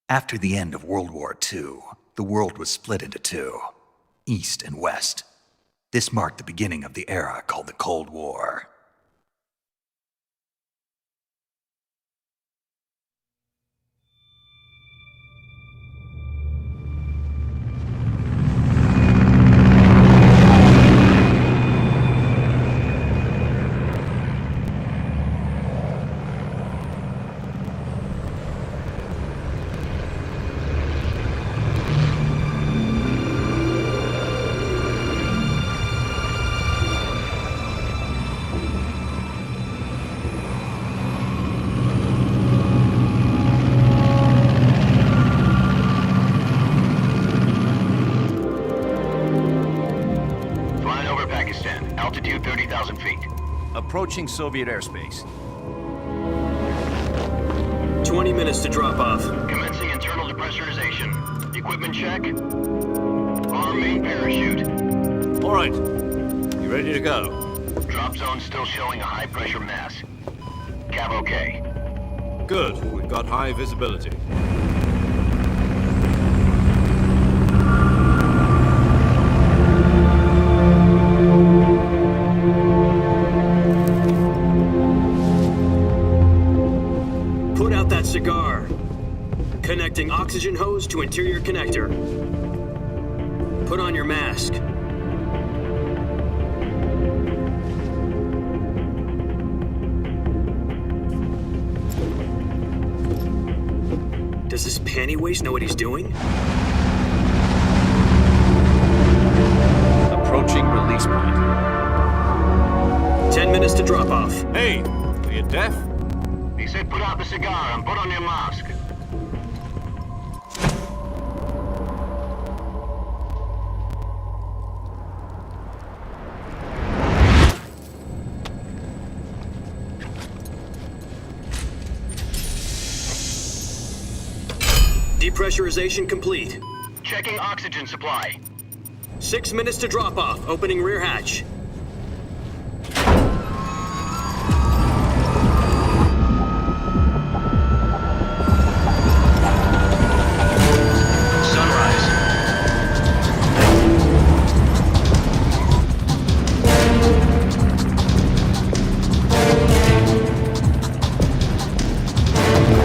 After the end of World War II, the world was split into two, East and West. This marked the beginning of the era called the Cold War. Altitude 30,000 feet. Approaching Soviet airspace. 20 minutes to drop off. Commencing internal depressurization. Equipment check. Arm main parachute. All right. You ready to go? Drop zone still showing a high pressure mass. Cav okay. Good. We've got high visibility. Put out that cigar. Connecting oxygen hose to interior connector. Put on your mask. Does this panty waste know what he's doing? Approaching release point. 10 minutes to drop off. Hey, are you deaf? He said put out the cigar and put on your mask. Depressurization complete. Checking oxygen supply. 6 minutes to drop off. Opening rear hatch. Sunrise.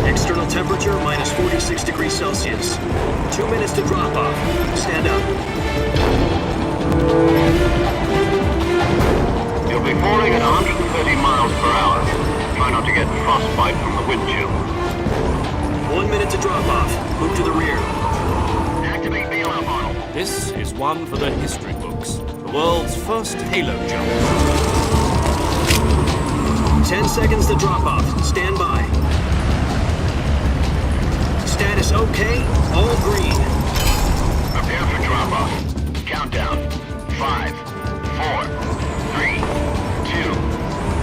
External temperature minus 46 degrees Celsius. 2 minutes to drop off. Stand up. You'll be falling at 130 miles per hour. Try not to get frostbite from the wind chill. 1 minute to drop off. Move to the rear. Activate bailout model. This is one for the history books. The world's first halo jump. 10 seconds to drop off. Stand by. Status okay. All green. Prepare for drop-off. Countdown. 5, 4, 3, 2,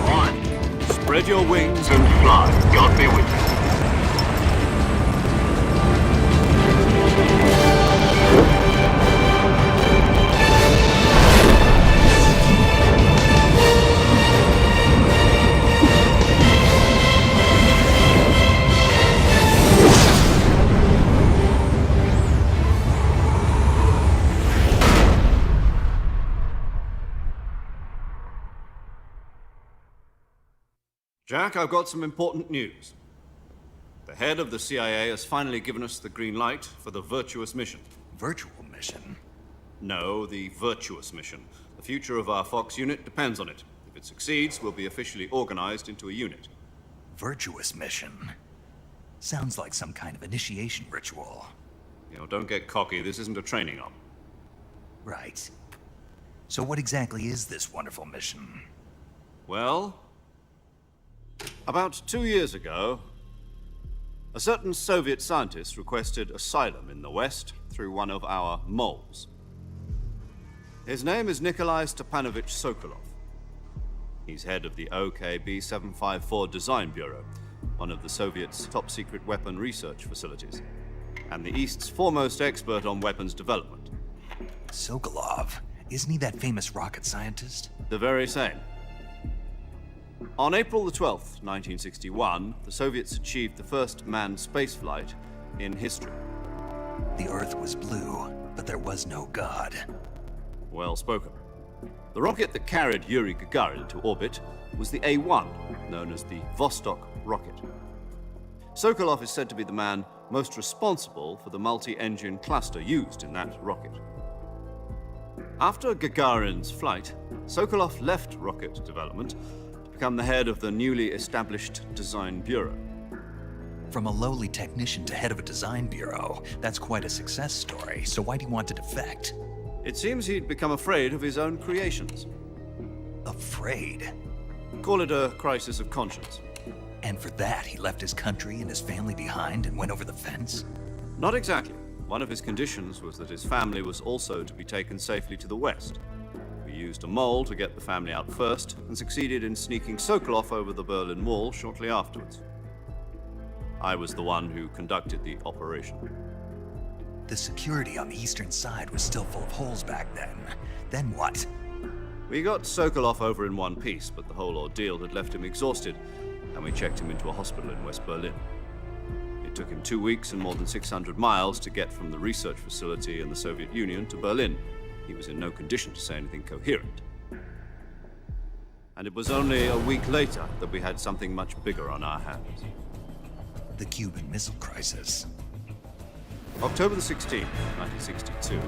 1. Spread your wings. And fly. God be with you. Jack, I've got some important news. The head of the CIA has finally given us the green light for the virtuous mission. Virtual mission? No, the virtuous mission. The future of our Fox unit depends on it. If it succeeds, we'll be officially organized into a unit. Virtuous mission? Sounds like some kind of initiation ritual. You know, don't get cocky. This isn't a training op. Right. So what exactly is this wonderful mission? Well, about 2 years ago, a certain Soviet scientist requested asylum in the West through one of our moles. His name is Nikolai Stepanovich Sokolov. He's head of the OKB 754 Design Bureau, one of the Soviets' top-secret weapon research facilities, and the East's foremost expert on weapons development. Sokolov? Isn't he that famous rocket scientist? The very same. On April the 12th, 1961, the Soviets achieved the first manned spaceflight in history. The Earth was blue, but there was no God. Well spoken. The rocket that carried Yuri Gagarin to orbit was the A-1, known as the Vostok rocket. Sokolov is said to be the man most responsible for the multi-engine cluster used in that rocket. After Gagarin's flight, Sokolov left rocket development to become the head of the newly established Design Bureau. From a lowly technician to head of a design bureau, that's quite a success story, so why do you want to defect? It seems he'd become afraid of his own creations. Afraid? Call it a crisis of conscience. And for that, he left his country and his family behind and went over the fence? Not exactly. One of his conditions was that his family was also to be taken safely to the west. We used a mole to get the family out first and succeeded in sneaking Sokolov over the Berlin Wall shortly afterwards. I was the one who conducted the operation. The security on the eastern side was still full of holes back then. Then what? We got Sokolov over in one piece, but the whole ordeal had left him exhausted, and we checked him into a hospital in West Berlin. It took him 2 weeks and more than 600 miles to get from the research facility in the Soviet Union to Berlin. He was in no condition to say anything coherent. And it was only a week later that we had something much bigger on our hands. The Cuban Missile Crisis. October the 16th, 1962,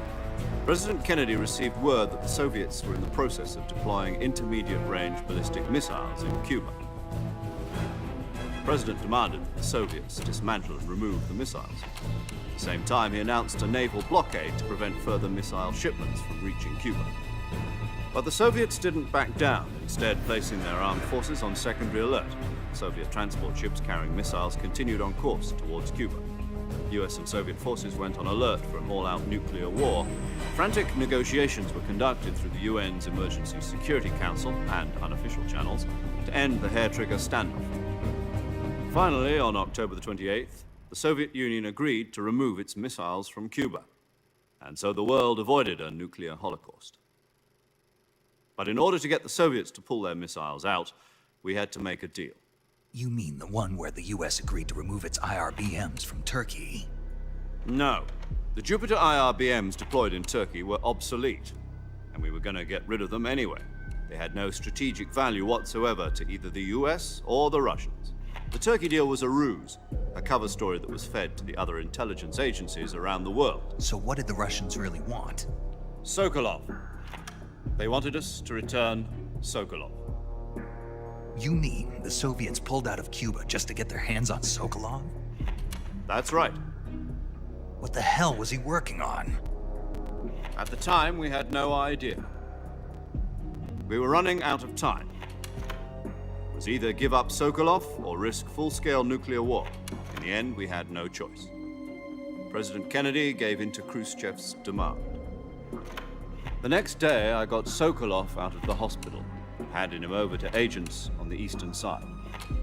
President Kennedy received word that the Soviets were in the process of deploying intermediate-range ballistic missiles in Cuba. The President demanded that the Soviets dismantle and remove the missiles. At the same time, he announced a naval blockade to prevent further missile shipments from reaching Cuba. But the Soviets didn't back down, instead placing their armed forces on secondary alert. Soviet transport ships carrying missiles continued on course towards Cuba. US and Soviet forces went on alert for an all-out nuclear war. Frantic negotiations were conducted through the UN's Emergency Security Council and unofficial channels to end the hair-trigger standoff. Finally, on October the 28th, the Soviet Union agreed to remove its missiles from Cuba. And so the world avoided a nuclear holocaust. But in order to get the Soviets to pull their missiles out, we had to make a deal. You mean the one where the US agreed to remove its IRBMs from Turkey? No. The Jupiter IRBMs deployed in Turkey were obsolete, and we were going to get rid of them anyway. They had no strategic value whatsoever to either the US or the Russians. The Turkey deal was a ruse, a cover story that was fed to the other intelligence agencies around the world. So what did the Russians really want? Sokolov. They wanted us to return Sokolov. You mean the Soviets pulled out of Cuba just to get their hands on Sokolov? That's right. What the hell was he working on? At the time, we had no idea. We were running out of time. It was either give up Sokolov or risk full-scale nuclear war. In the end, we had no choice. President Kennedy gave in to Khrushchev's demand. The next day, I got Sokolov out of the hospital, handing him over to agents on the eastern side.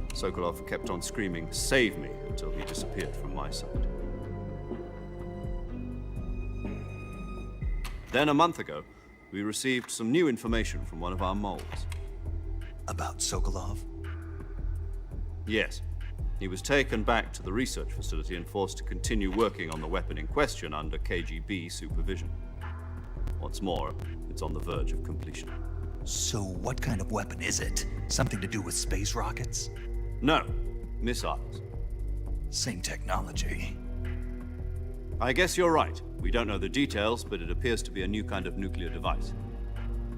Sokolov kept on screaming, "Save me," until he disappeared from my side. Then a month ago, we received some new information from one of our moles. About Sokolov? Yes. He was taken back to the research facility and forced to continue working on the weapon in question under KGB supervision. What's more, it's on the verge of completion. So what kind of weapon is it? Something to do with space rockets? No, missiles. Same technology. I guess you're right. We don't know the details, but it appears to be a new kind of nuclear device.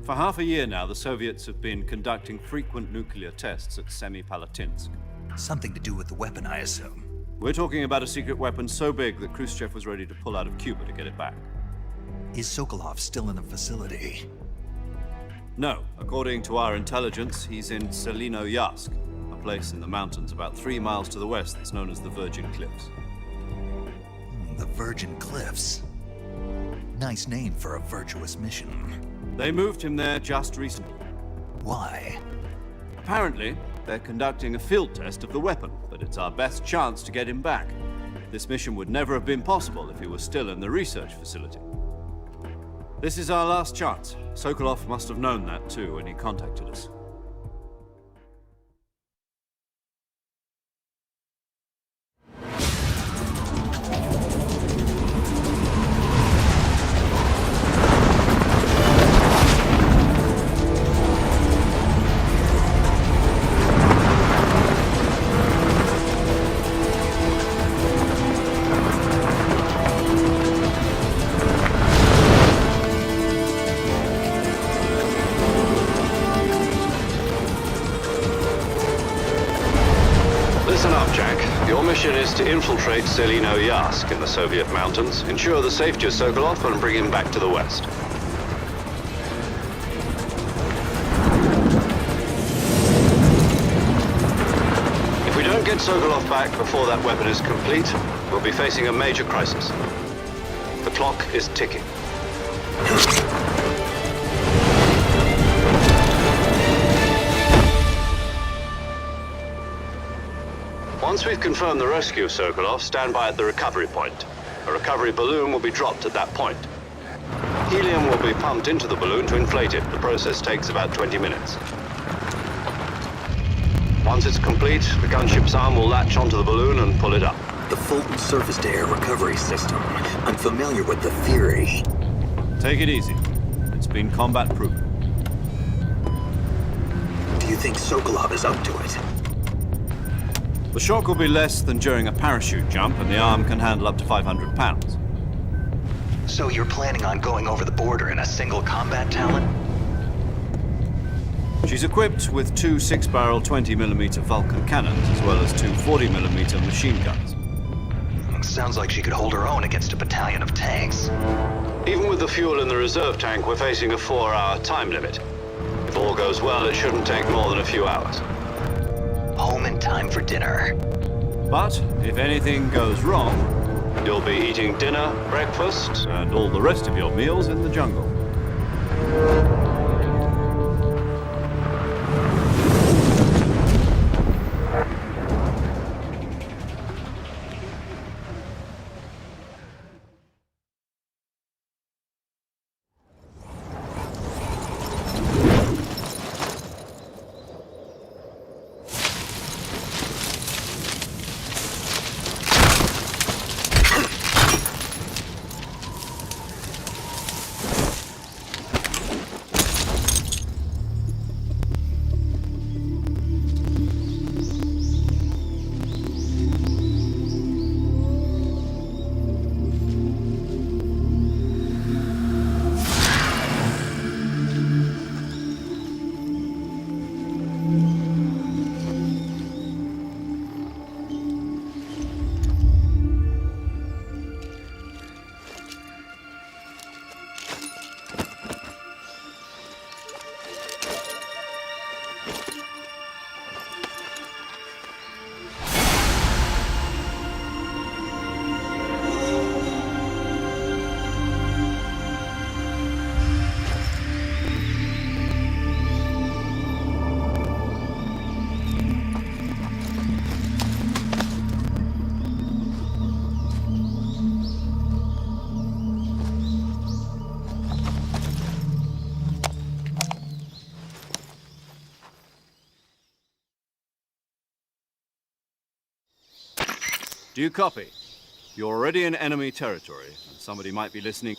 For half a year now, the Soviets have been conducting frequent nuclear tests at Semipalatinsk. Something to do with the weapon, I assume. We're talking about a secret weapon so big that Khrushchev was ready to pull out of Cuba to get it back. Is Sokolov still in the facility? No. According to our intelligence, he's in Selinoyarsk, a place in the mountains about 3 miles to the west that's known as the Virgin Cliffs. The Virgin Cliffs. Nice name for a virtuous mission. They moved him there just recently. Why? Apparently, they're conducting a field test of the weapon, but it's our best chance to get him back. This mission would never have been possible if he was still in the research facility. This is our last chance. Sokolov must have known that too when he contacted us. to infiltrate Selino Yask in the Soviet mountains, ensure the safety of Sokolov, and bring him back to the west. If we don't get Sokolov back before that weapon is complete, we'll be facing a major crisis. The clock is ticking. Once we've confirmed the rescue of Sokolov, stand by at the recovery point. A recovery balloon will be dropped at that point. Helium will be pumped into the balloon to inflate it. The process takes about 20 minutes. Once it's complete, the gunship's arm will latch onto the balloon and pull it up. The Fulton surface-to-air recovery system. I'm familiar with the theory. Take it easy. It's been combat-proven. Do you think Sokolov is up to it? The shock will be less than during a parachute jump, and the arm can handle up to 500 pounds. So you're planning on going over the border in a single combat Talon? She's equipped with two 6-barrel 20mm Vulcan cannons, as well as two 40mm machine guns. Sounds like she could hold her own against a battalion of tanks. Even with the fuel in the reserve tank, we're facing a 4-hour time limit. If all goes well, it shouldn't take more than a few hours. Home in time for dinner. But if anything goes wrong, you'll be eating dinner, breakfast, and all the rest of your meals in the jungle. Do you copy? You're already in enemy territory, and somebody might be listening.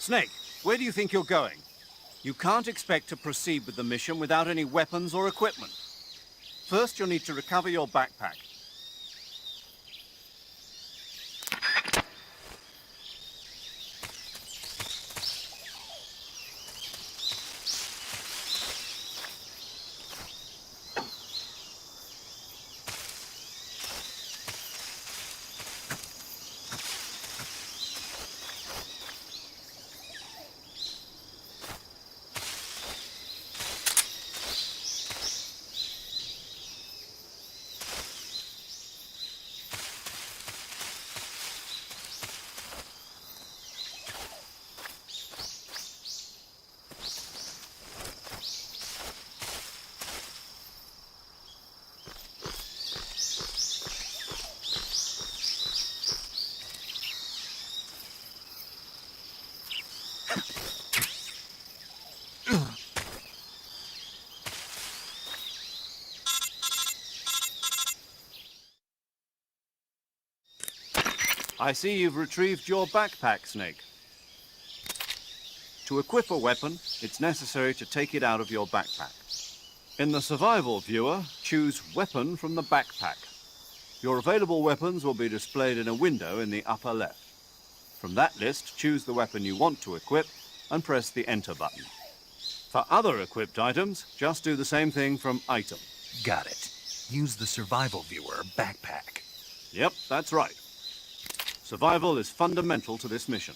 Snake, where do you think you're going? You can't expect to proceed with the mission without any weapons or equipment. First, you'll need to recover your backpack. I see you've retrieved your backpack, Snake. To equip a weapon, it's necessary to take it out of your backpack. In the survival viewer, choose Weapon from the backpack. Your available weapons will be displayed in a window in the upper left. From that list, choose the weapon you want to equip and press the Enter button. For other equipped items, just do the same thing from Item. Got it. Use the survival viewer backpack. Yep, that's right. Survival is fundamental to this mission.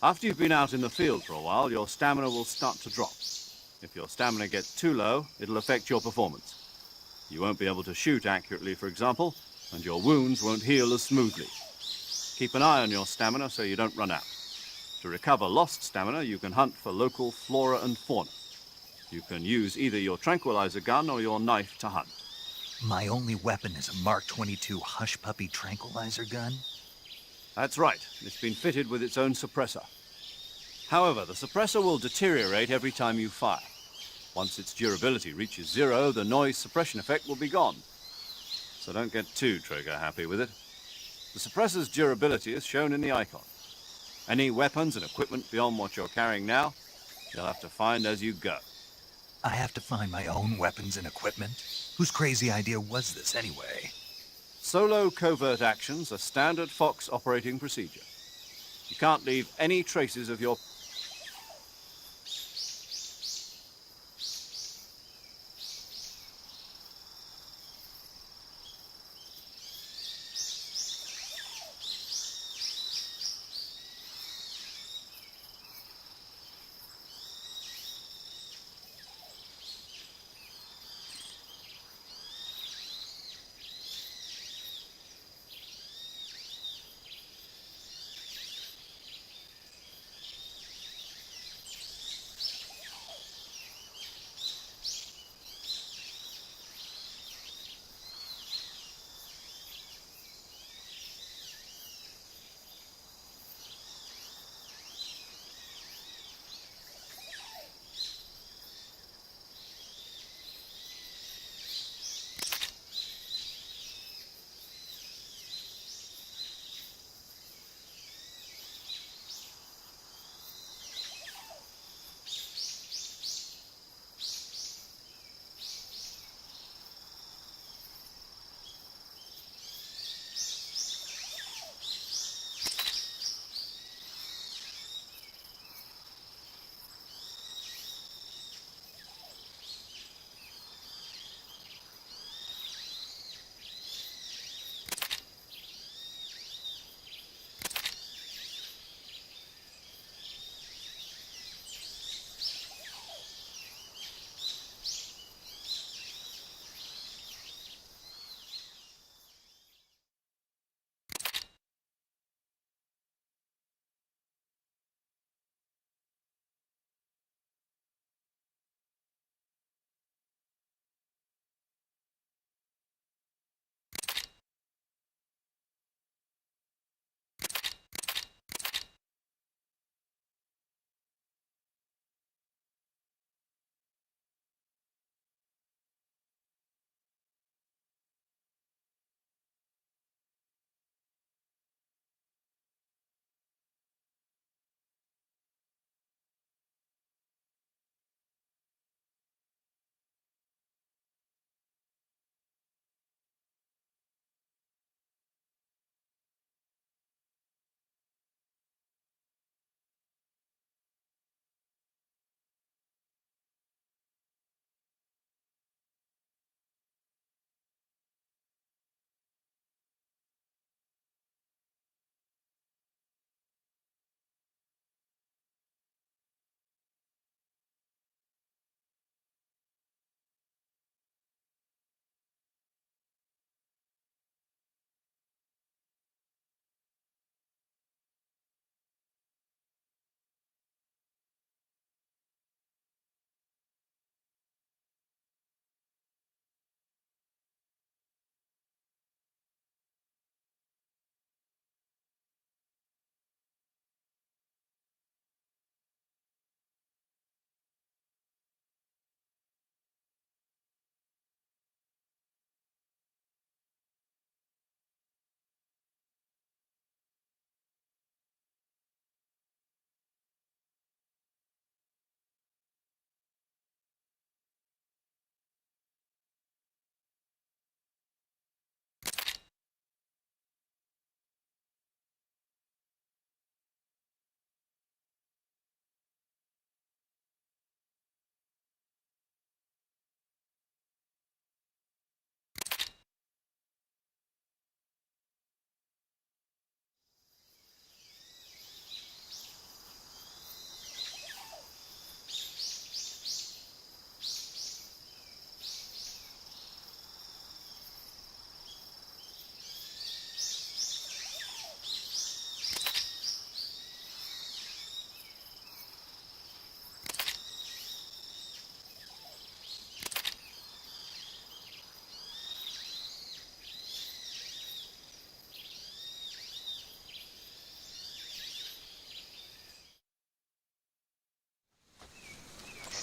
After you've been out in the field for a while, your stamina will start to drop. If your stamina gets too low, it'll affect your performance. You won't be able to shoot accurately, for example, and your wounds won't heal as smoothly. Keep an eye on your stamina so you don't run out. To recover lost stamina, you can hunt for local flora and fauna. You can use either your tranquilizer gun or your knife to hunt. My only weapon is a Mark 22 Hush Puppy tranquilizer gun? That's right. It's been fitted with its own suppressor. However, the suppressor will deteriorate every time you fire. Once its durability reaches 0, the noise suppression effect will be gone. So don't get too trigger happy with it. The suppressor's durability is shown in the icon. Any weapons and equipment beyond what you're carrying now, you'll have to find as you go. I have to find my own weapons and equipment? Whose crazy idea was this anyway? Solo covert actions are standard Fox operating procedure. You can't leave any traces of your...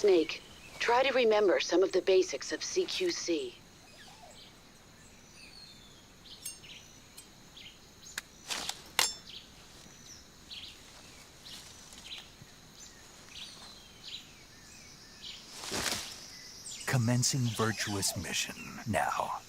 Snake, try to remember some of the basics of CQC. Commencing virtuous mission now.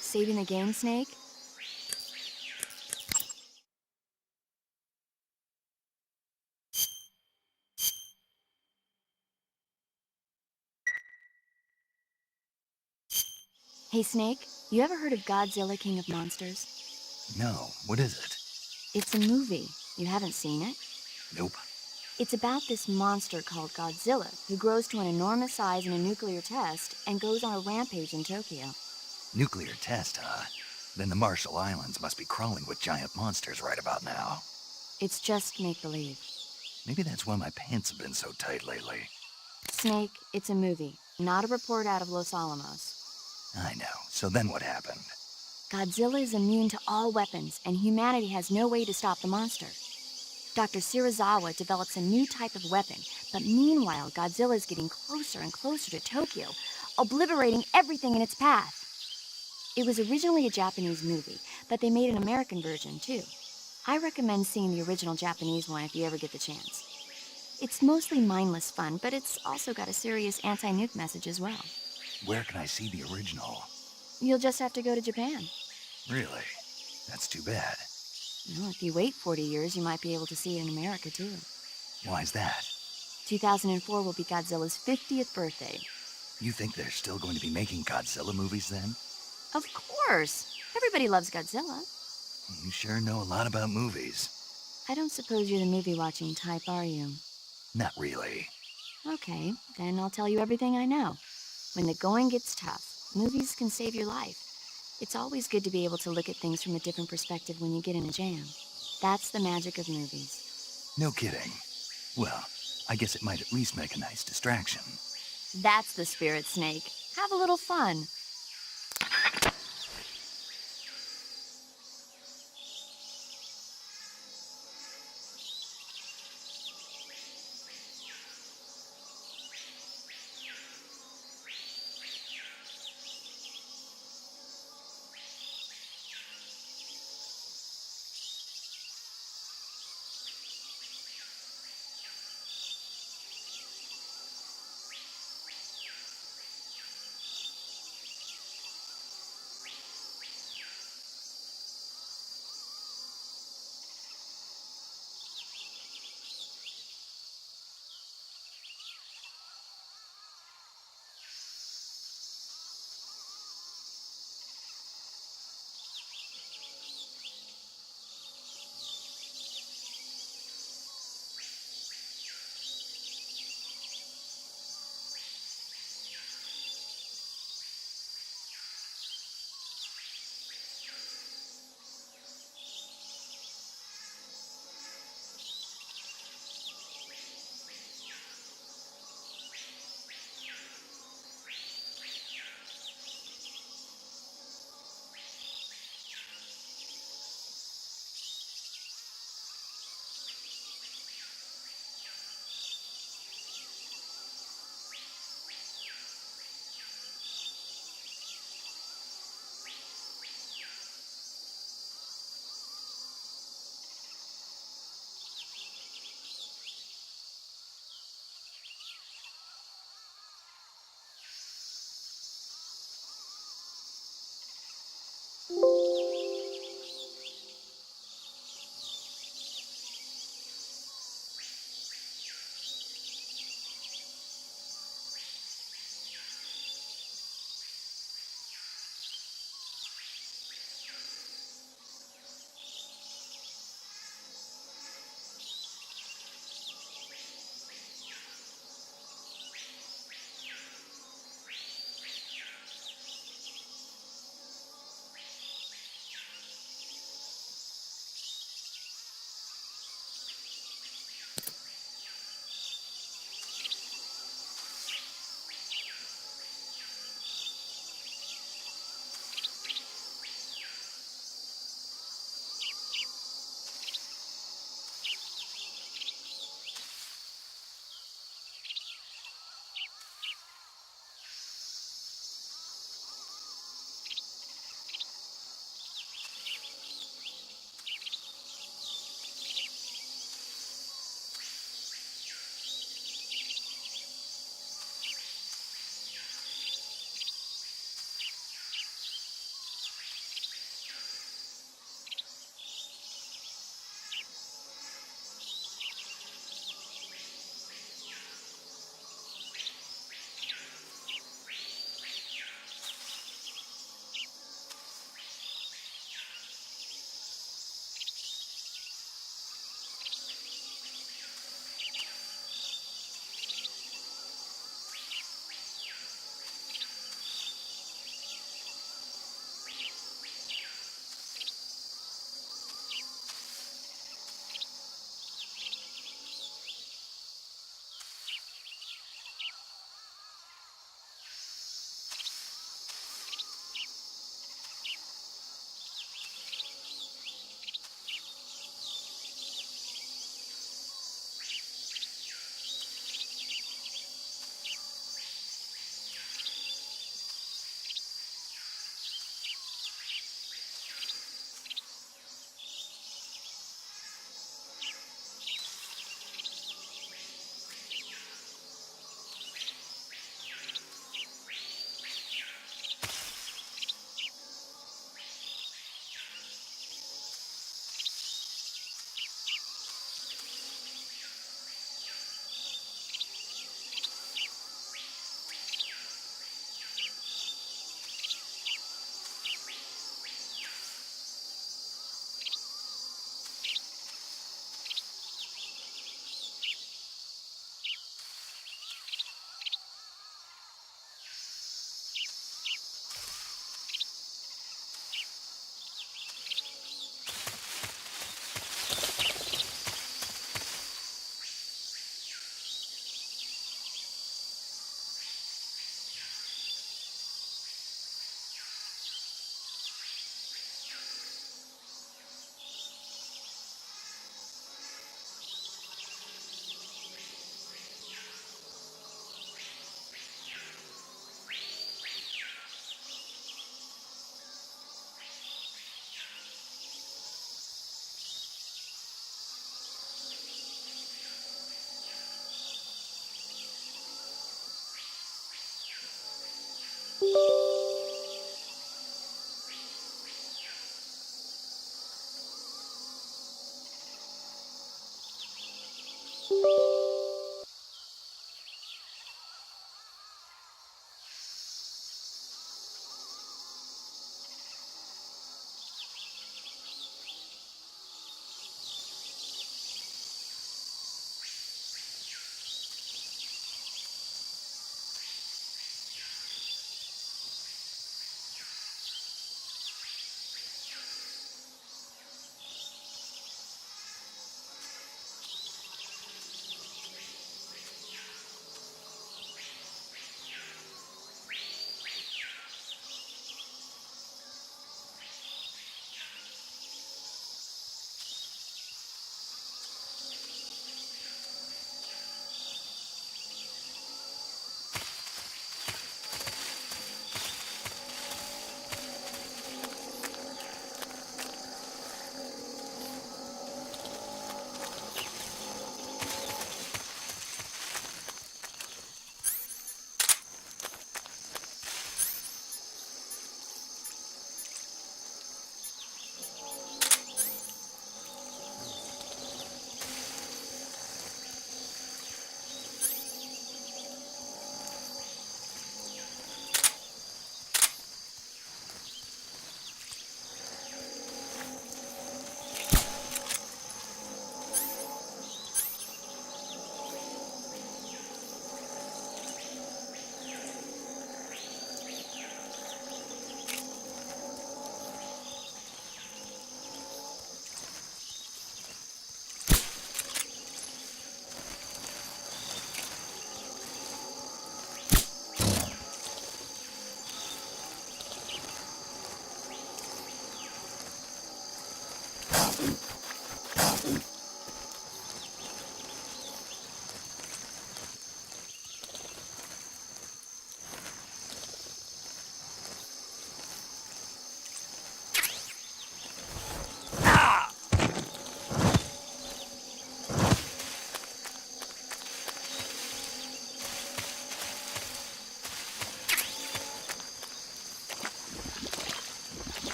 Saving the game, Snake? Hey, Snake, you ever heard of Godzilla King of Monsters? No, what is it? It's a movie. You haven't seen it? Nope. It's about this monster called Godzilla, who grows to an enormous size in a nuclear test and goes on a rampage in Tokyo. Nuclear test, huh? Then the Marshall Islands must be crawling with giant monsters right about now. It's just make-believe. Maybe that's why my pants have been so tight lately. Snake, it's a movie, not a report out of Los Alamos. I know. So then what happened? Godzilla is immune to all weapons, and humanity has no way to stop the monster. Dr. Shirazawa develops a new type of weapon, but meanwhile, Godzilla is getting closer and closer to Tokyo, obliterating everything in its path. It was originally a Japanese movie, but they made an American version, too. I recommend seeing the original Japanese one if you ever get the chance. It's mostly mindless fun, but it's also got a serious anti-nuke message as well. Where can I see the original? You'll just have to go to Japan. Really? That's too bad. Well, if you wait 40 years, you might be able to see it in America, too. Why's that? 2004 will be Godzilla's 50th birthday. You think they're still going to be making Godzilla movies then? Of course! Everybody loves Godzilla. You sure know a lot about movies. I don't suppose you're the movie-watching type, are you? Not really. Okay, then I'll tell you everything I know. When the going gets tough, movies can save your life. It's always good to be able to look at things from a different perspective when you get in a jam. That's the magic of movies. No kidding. Well, I guess it might at least make a nice distraction. That's the spirit, Snake. Have a little fun.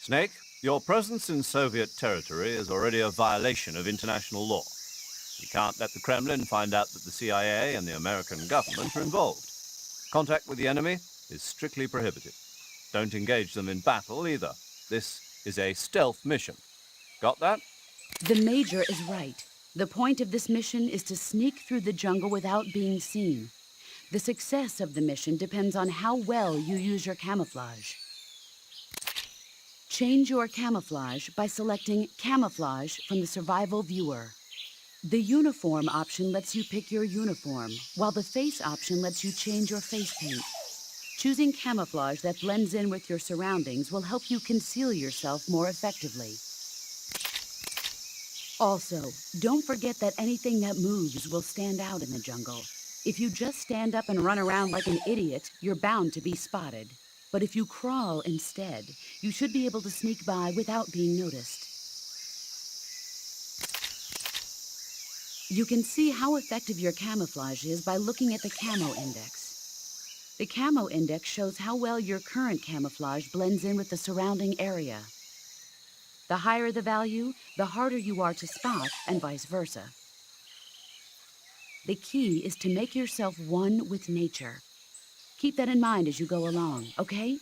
Snake, your presence in Soviet territory is already a violation of international law. You can't let the Kremlin find out that the CIA and the American government are involved. Contact with the enemy is strictly prohibited. Don't engage them in battle either. This is a stealth mission. Got that? The Major is right. The point of this mission is to sneak through the jungle without being seen. The success of the mission depends on how well you use your camouflage. Change your camouflage by selecting Camouflage from the Survival Viewer. The Uniform option lets you pick your uniform, while the Face option lets you change your face paint. Choosing camouflage that blends in with your surroundings will help you conceal yourself more effectively. Also, don't forget that anything that moves will stand out in the jungle. If you just stand up and run around like an idiot, you're bound to be spotted. But if you crawl instead, you should be able to sneak by without being noticed. You can see how effective your camouflage is by looking at the camo index. The camo index shows how well your current camouflage blends in with the surrounding area. The higher the value, the harder you are to spot, and vice versa. The key is to make yourself one with nature. Keep that in mind as you go along, okay?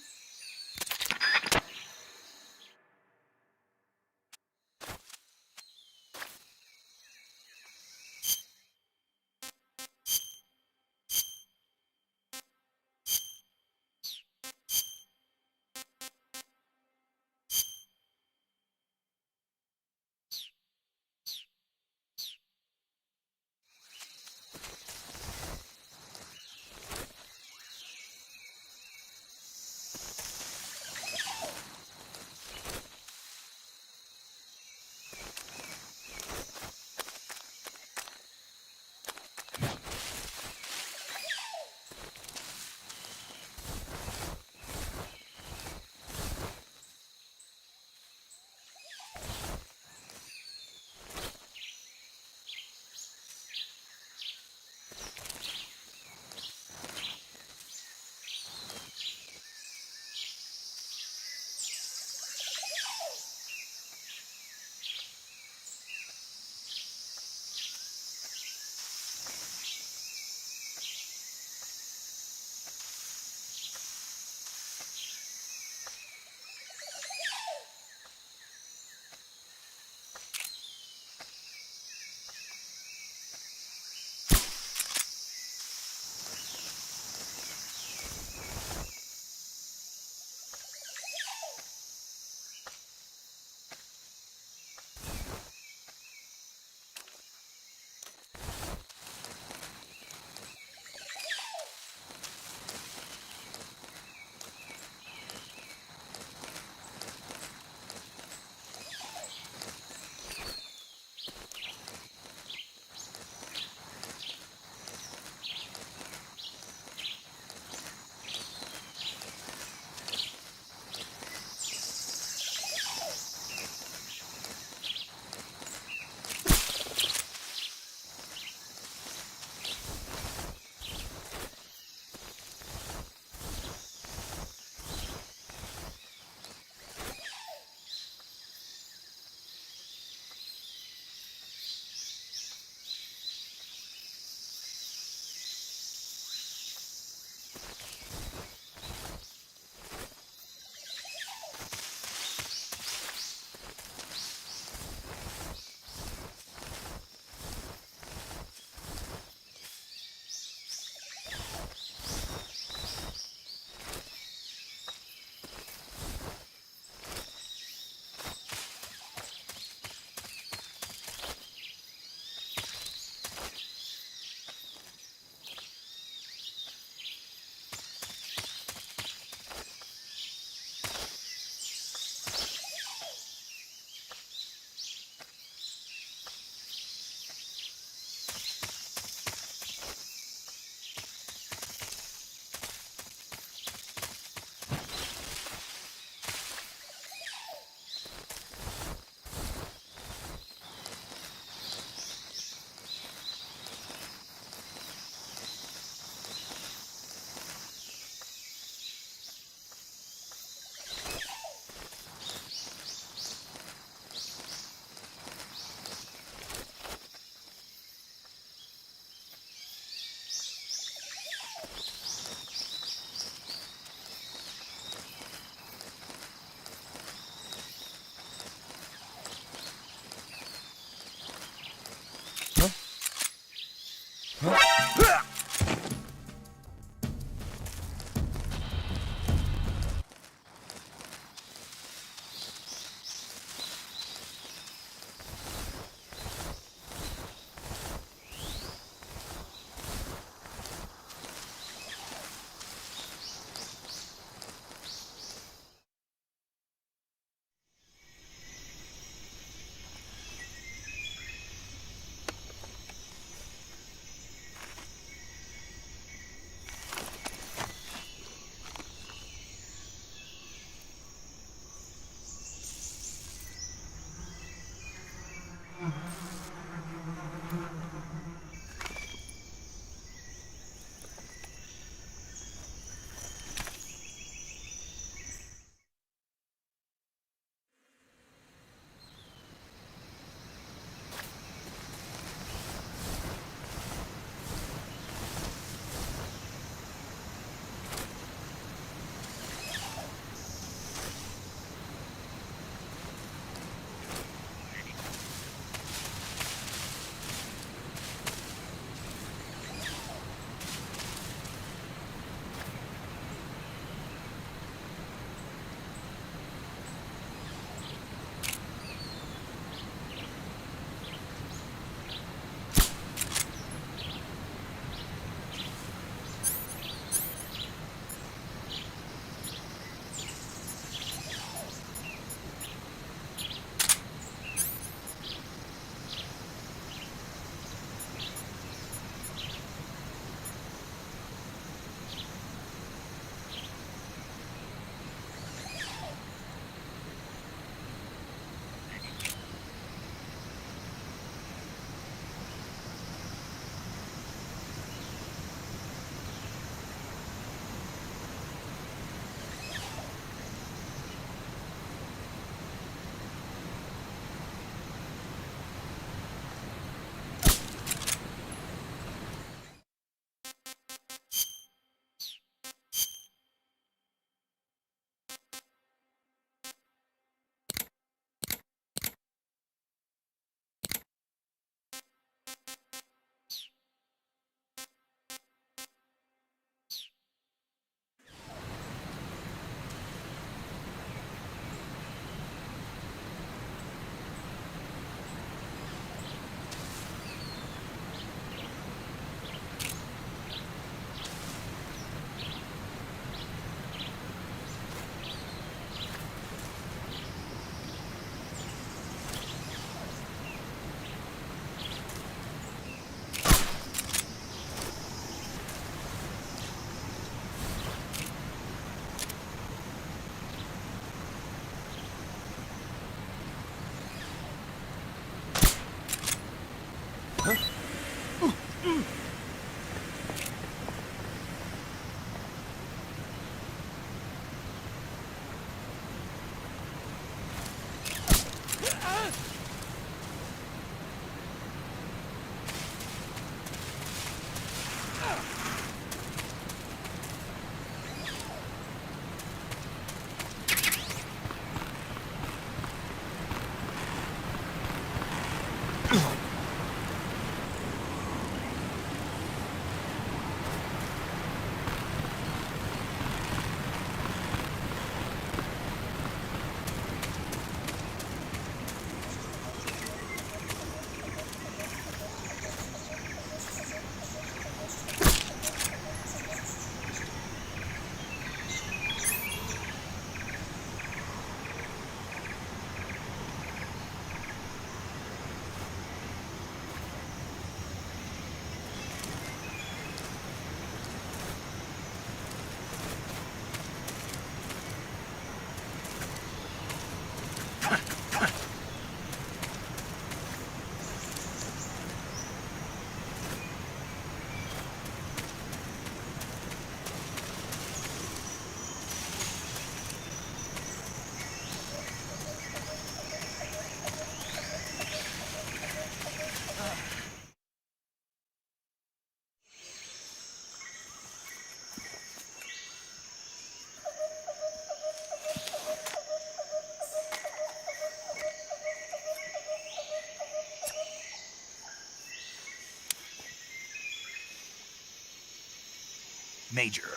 Major,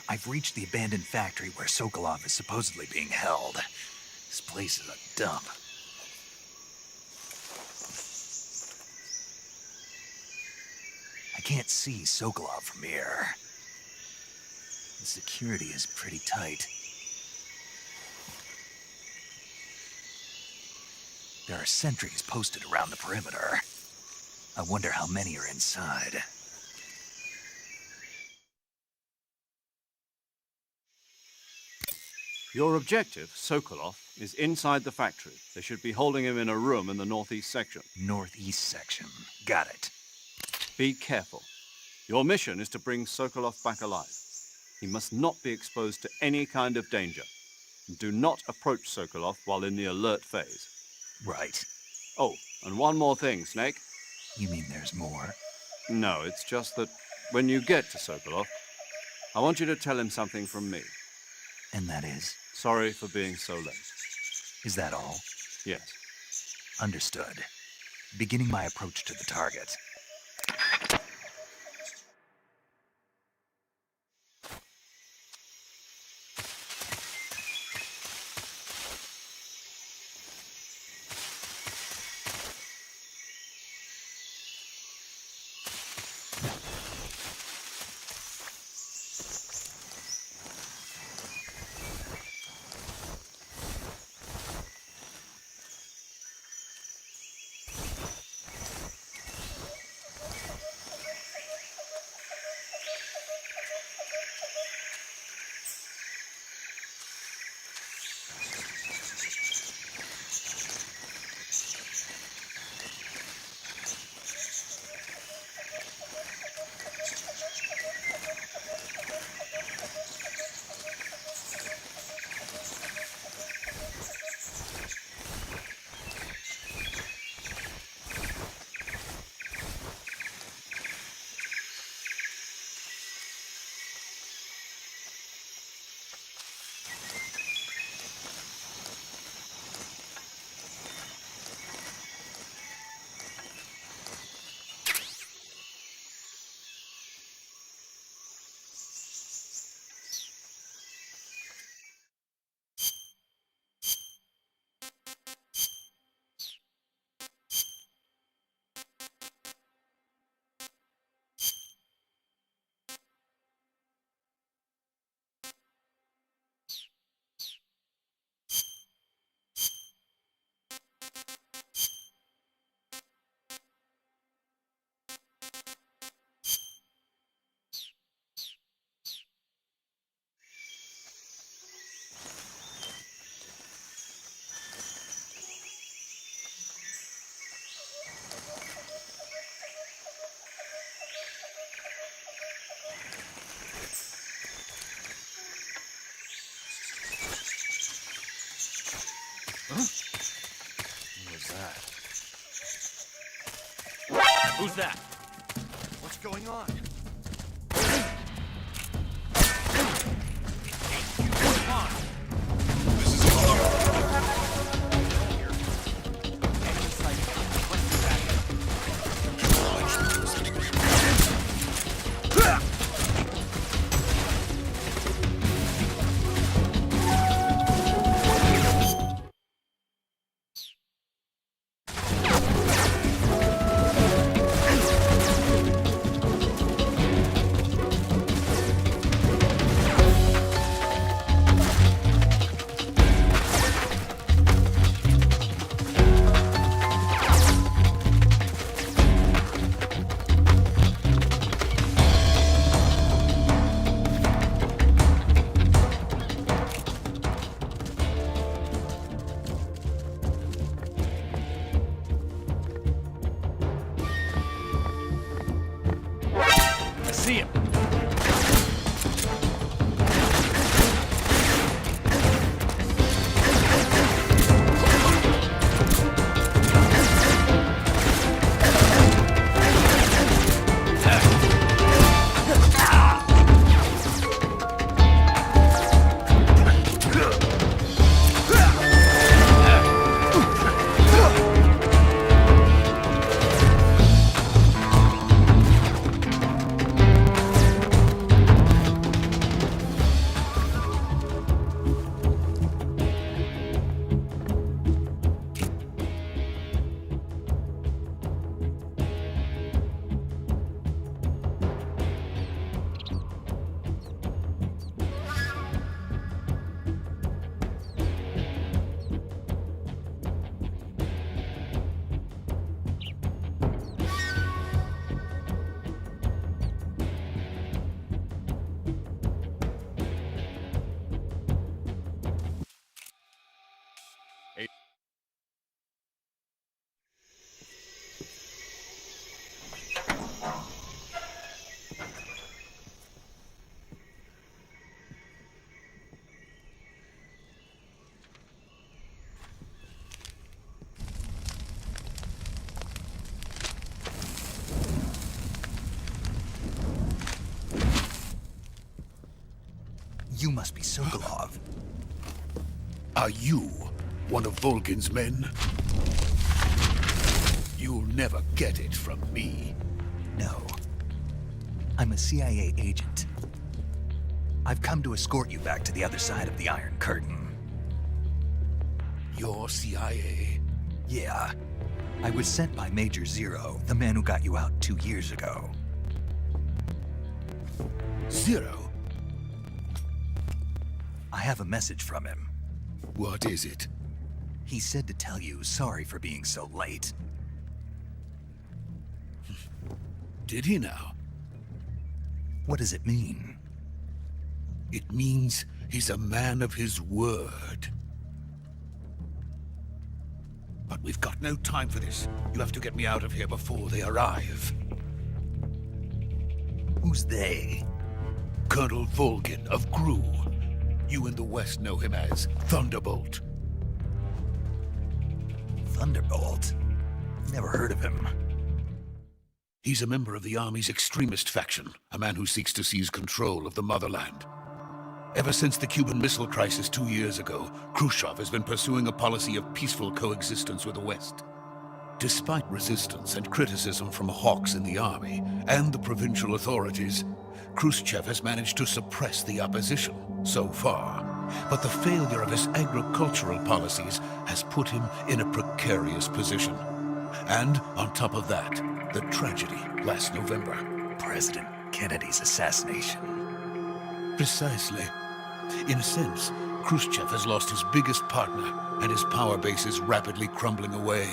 I've reached the abandoned factory where Sokolov is supposedly being held. This place is a dump. I can't see Sokolov from here. The security is pretty tight. There are sentries posted around the perimeter. I wonder how many are inside. Your objective, Sokolov, is inside the factory. They should be holding him in a room in the northeast section. Northeast section. Got it. Be careful. Your mission is to bring Sokolov back alive. He must not be exposed to any kind of danger. Do not approach Sokolov while in the alert phase. Right. Oh, and one more thing, Snake. You mean there's more? No, it's just that when you get to Sokolov, I want you to tell him something from me. And that is? Sorry for being so late. Is that all? Yes. Understood. Beginning my approach to the target. Who's that? What's going on? See him. You must be Sokolov. Are you one of Volgin's men? You'll never get it from me. No. I'm a CIA agent. I've come to escort you back to the other side of the Iron Curtain. You're CIA? Yeah. I was sent by Major Zero, the man who got you out 2 years ago. Zero? I have a message from him. What is it? He said to tell you sorry for being so late. Did he now? What does it mean? It means he's a man of his word. But we've got no time for this. You have to get me out of here before they arrive. Who's they? Colonel Volgin of GRU. You in the West know him as Thunderbolt. Thunderbolt? Never heard of him. He's a member of the Army's extremist faction, a man who seeks to seize control of the motherland. Ever since the Cuban Missile Crisis 2 years ago, Khrushchev has been pursuing a policy of peaceful coexistence with the West. Despite resistance and criticism from hawks in the army and the provincial authorities, Khrushchev has managed to suppress the opposition so far. But the failure of his agricultural policies has put him in a precarious position. And on top of that, the tragedy last November. President Kennedy's assassination. Precisely. In a sense, Khrushchev has lost his biggest partner, and his power base is rapidly crumbling away.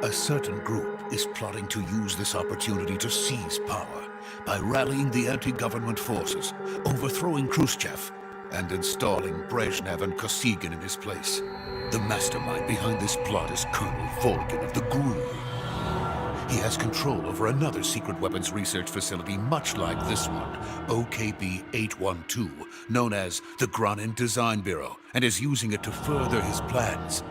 A certain group is plotting to use this opportunity to seize power by rallying the anti-government forces, overthrowing Khrushchev, and installing Brezhnev and Kosygin in his place. The mastermind behind this plot is Colonel Volgin of the GRU. He has control over another secret weapons research facility much like this one, OKB-812, known as the Granin Design Bureau, and is using it to further his plans.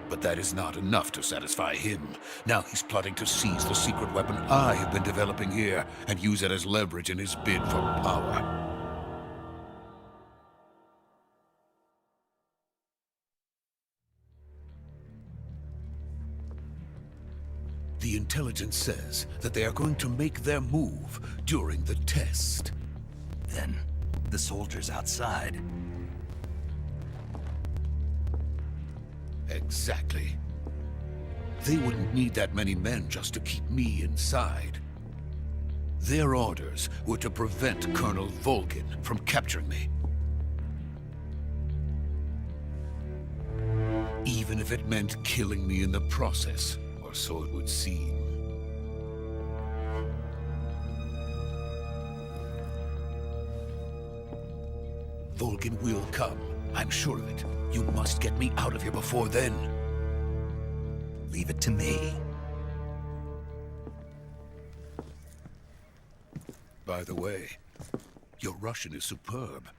But that is not enough to satisfy him. Now he's plotting to seize the secret weapon I have been developing here and use it as leverage in his bid for power. The intelligence says that they are going to make their move during the test. Then, the soldiers outside. Exactly. They wouldn't need that many men just to keep me inside. Their orders were to prevent Colonel Volgin from capturing me. Even if it meant killing me in the process. Or so it would seem. Volgin will come. I'm sure of it. You must get me out of here before then. Leave it to me. By the way, your Russian is superb.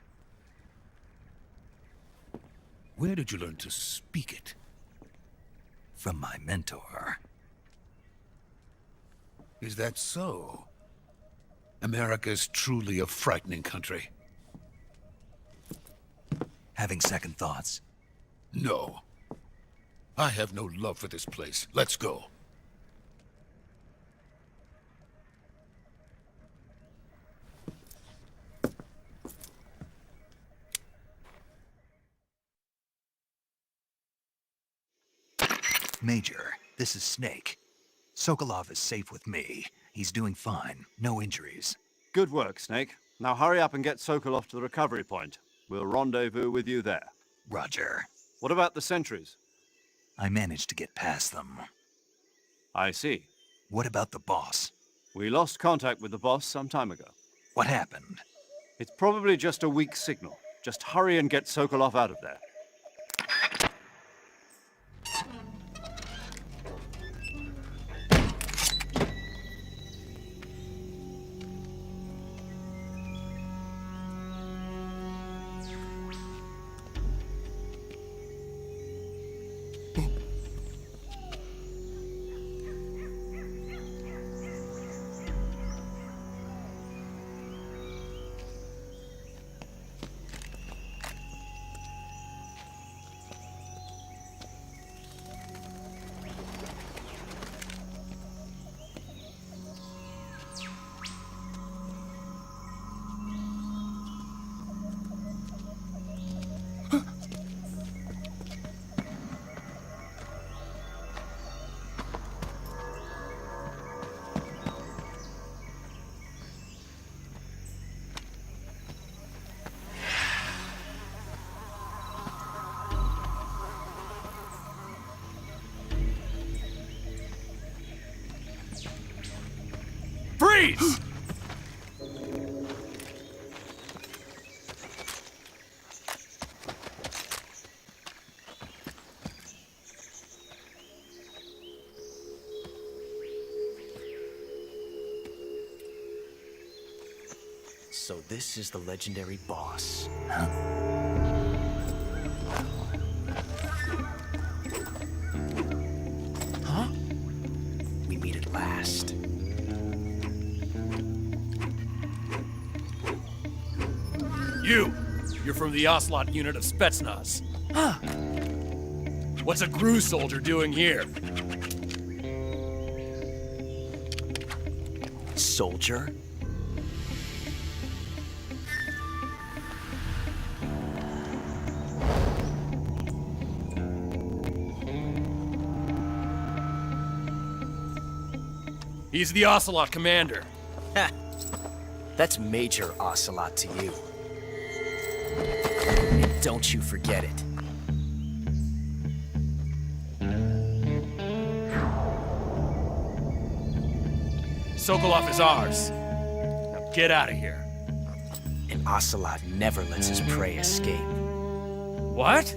Where did you learn to speak it? From my mentor. Is that so? America's truly a frightening country. Having second thoughts? No. I have no love for this place. Let's go. Major, this is Snake. Sokolov is safe with me. He's doing fine. No injuries. Good work, Snake. Now hurry up and get Sokolov to the recovery point. We'll rendezvous with you there. Roger. What about the sentries? I managed to get past them. I see. What about the boss? We lost contact with the boss some time ago. What happened? It's probably just a weak signal. Just hurry and get Sokolov out of there. Freeze! So this is the legendary boss. Huh? We meet at last. You're from the Ocelot unit of Spetsnaz. Huh. What's a GRU soldier doing here? Soldier? He's the Ocelot commander. Ha! That's Major Ocelot to you. And don't you forget it. Sokolov is ours. Now get out of here. And Ocelot never lets his prey escape. What?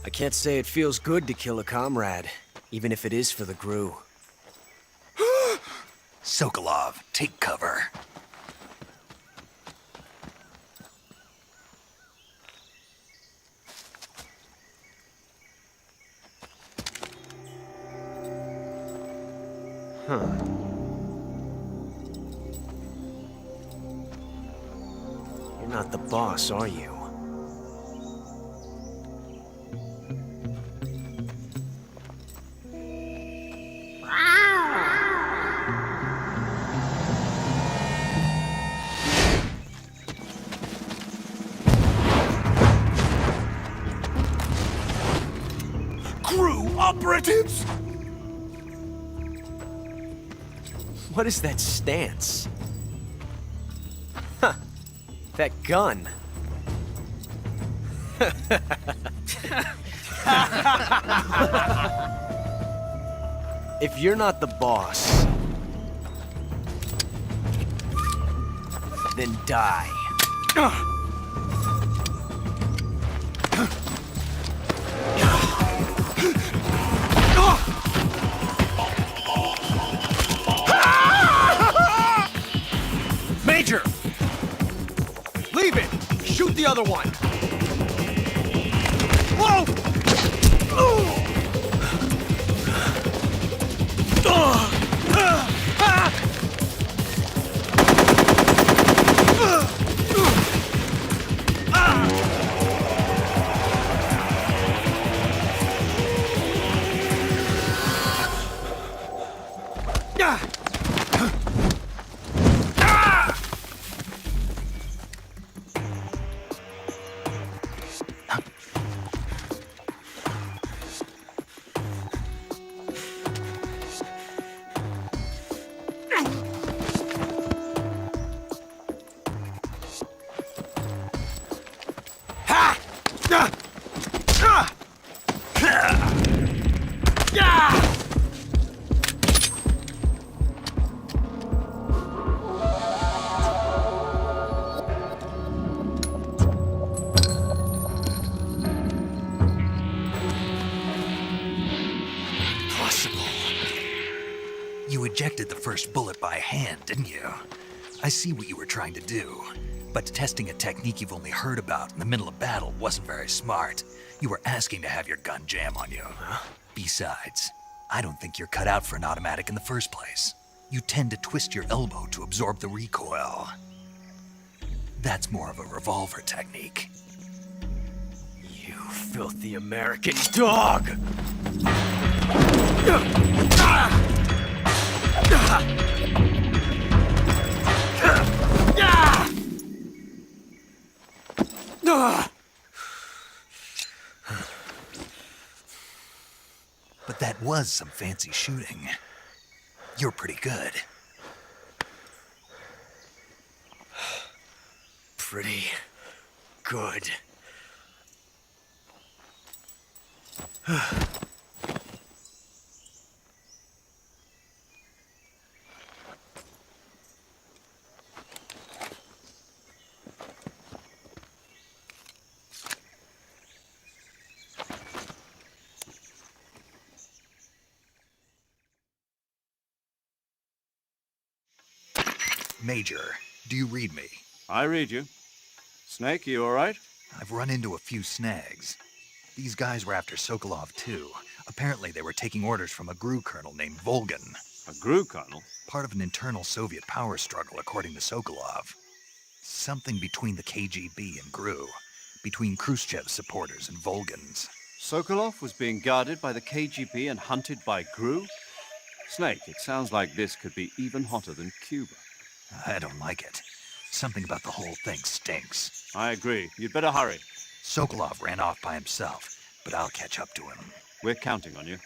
I can't say it feels good to kill a comrade, even if it is for the GRU. Sokolov, take cover. Huh. You're not the boss, are you? GRU operatives! What is that stance? Huh. That gun. If you're not the boss, then die. Major! Leave it! Shoot the other one! Whoa! ejected the first bullet by hand, didn't you? I see what you were trying to do. But testing a technique you've only heard about in the middle of battle wasn't very smart. You were asking to have your gun jam on you. Besides, I don't think you're cut out for an automatic in the first place. You tend to twist your elbow to absorb the recoil. That's more of a revolver technique. You filthy American dog! But that was some fancy shooting. You're pretty good. Pretty good. Major, do you read me? I read you. Snake, you all right? I've run into a few snags. These guys were after Sokolov too. Apparently they were taking orders from a GRU colonel named Volgan. A GRU colonel? Part of an internal Soviet power struggle, according to Sokolov. Something between the KGB and GRU. Between Khrushchev's supporters and Volgan's. Sokolov was being guarded by the KGB and hunted by GRU? Snake, it sounds like this could be even hotter than Cuba. I don't like it. Something about the whole thing stinks. I agree. You'd better hurry. Sokolov ran off by himself, but I'll catch up to him. We're counting on you.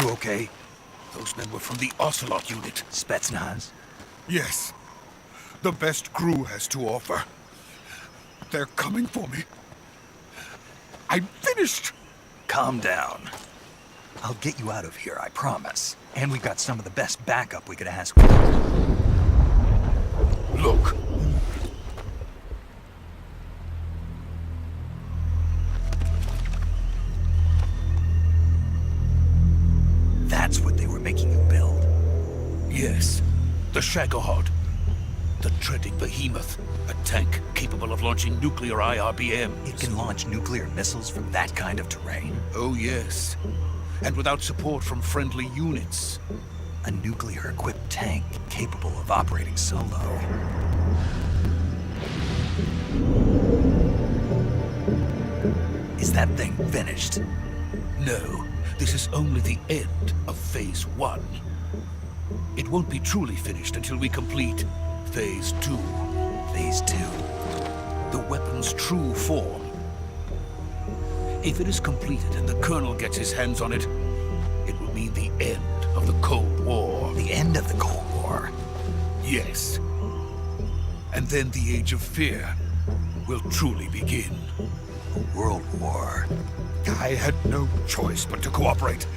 You okay? Those men were from the Ocelot unit. Spetsnaz? Yes. The best GRU has to offer. They're coming for me. I'm finished! Calm down. I'll get you out of here, I promise. And we've got some of the best backup we could ask for. Look. That's what they were making you build? Yes. The Shagohod. The treading behemoth. A tank capable of launching nuclear IRBMs. It can launch nuclear missiles from that kind of terrain? Oh, yes. And without support from friendly units. A nuclear-equipped tank capable of operating solo. Is that thing finished? No, this is only the end of Phase 1. It won't be truly finished until we complete Phase 2. Phase 2. The weapon's true form. If it is completed and the Colonel gets his hands on it, it will mean the end of the Cold War. The end of the Cold War? Yes. And then the Age of Fear will truly begin. A world war. I had no choice but to cooperate.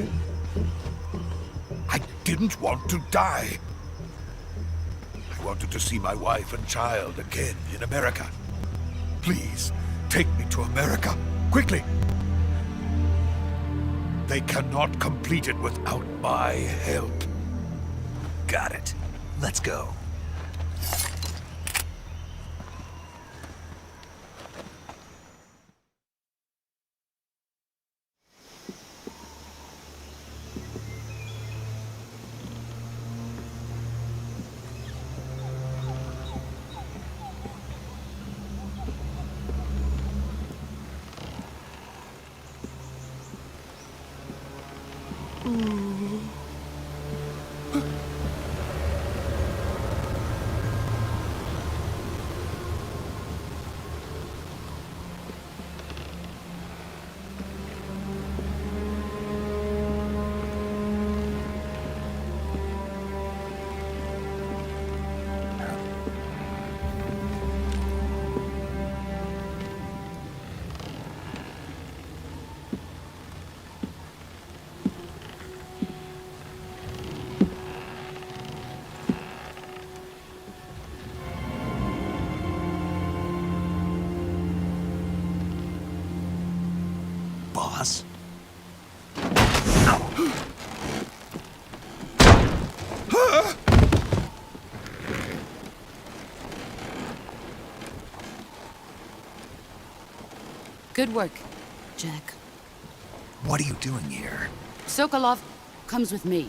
I didn't want to die. I wanted to see my wife and child again in America. Please, take me to America, quickly. They cannot complete it without my help. Got it. Let's go. Boss? Good work, Jack. What are you doing here? Sokolov comes with me.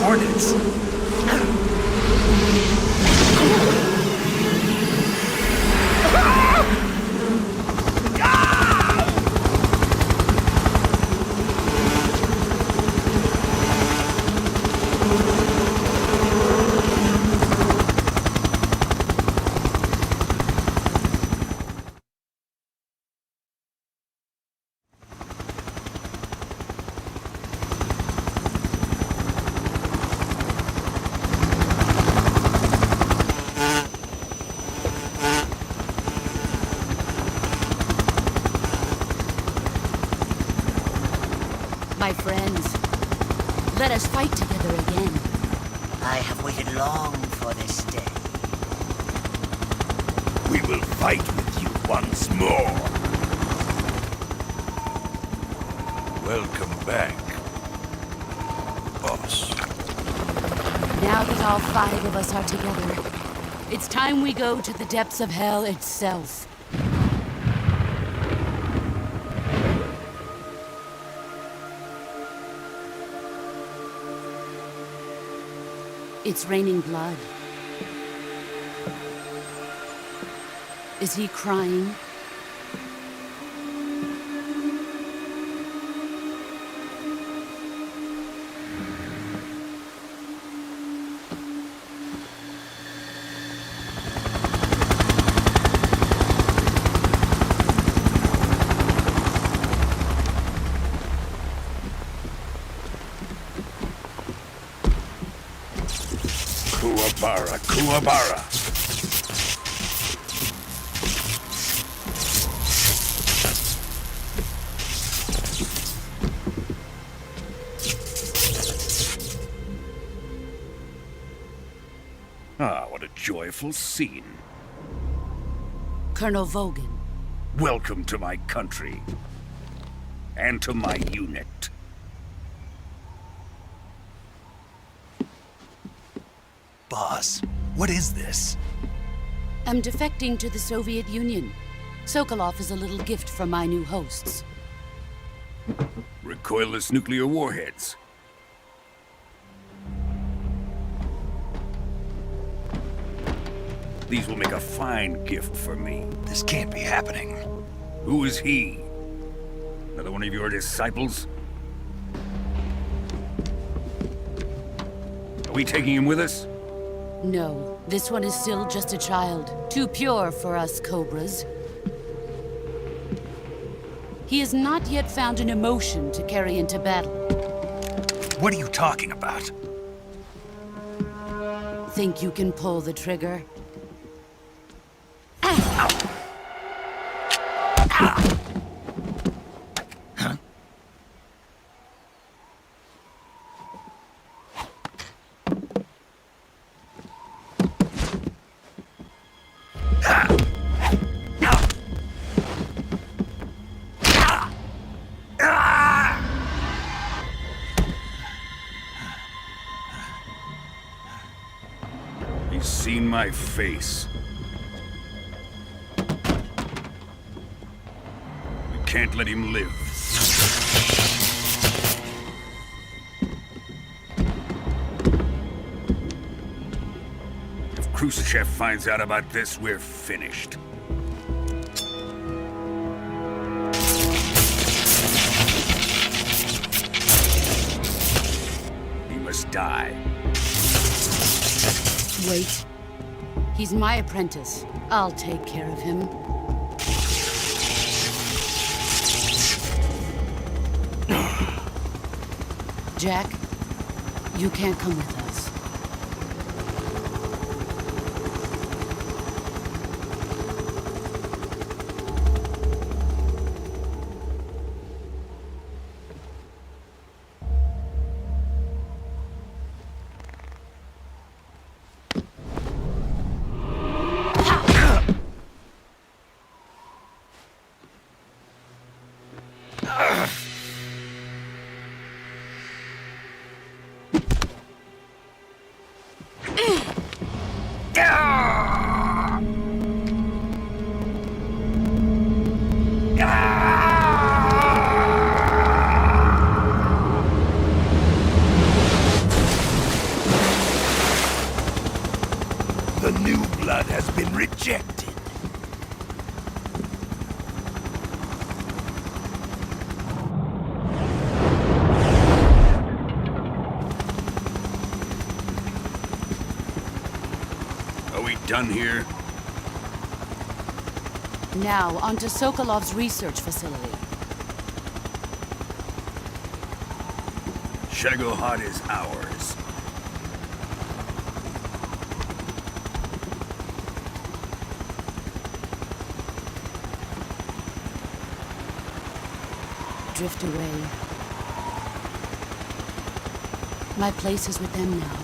Hornets! My friends, let us fight together again. I have waited long for this day. We will fight with you once more. Welcome back, boss. Now that all 5 of us are together, it's time we go to the depths of hell itself. It's raining blood. Is he crying? Kuwabara, Kuwabara. Ah, what a joyful scene. Colonel Vogan. Welcome to my country. And to my unit. Boss, What is this? I'm defecting to the Soviet Union. Sokolov is a little gift from my new hosts. Recoilless nuclear warheads. These will make a fine gift for me. This can't be happening. Who is he? Another one of your disciples? Are we taking him with us? No, this one is still just a child. Too pure for us Cobras. He has not yet found an emotion to carry into battle. What are you talking about? Think you can pull the trigger? He's seen my face. We can't let him live. If Khrushchev finds out about this, we're finished. He must die. Wait. He's my apprentice. I'll take care of him. Jack, you can't come with us. The new blood has been rejected. Are we done here? Now, onto Sokolov's research facility. Shagohod is ours. Drift away. My place is with them now.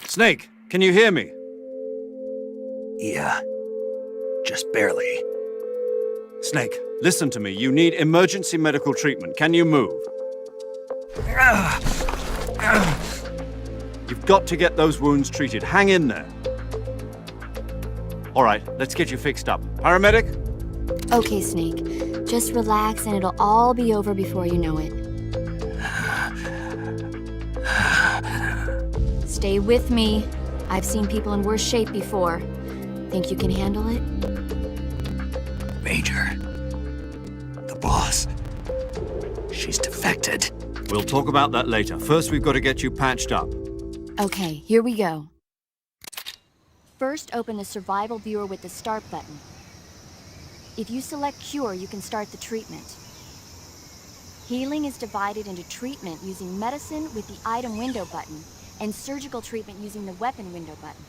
Snake, can you hear me? Yeah. Just barely. Snake, listen to me. You need emergency medical treatment. Can you move? You've got to get those wounds treated. Hang in there. All right, let's get you fixed up. Paramedic? Okay, Snake. Just relax and it'll all be over before you know it. Stay with me. I've seen people in worse shape before. Think you can handle it? Major. The boss. She's defected. We'll talk about that later. First, we've got to get you patched up. Okay, here we go. First, open the survival viewer with the start button. If you select cure, you can start the treatment. Healing is divided into treatment using medicine with the item window button and surgical treatment using the weapon window button.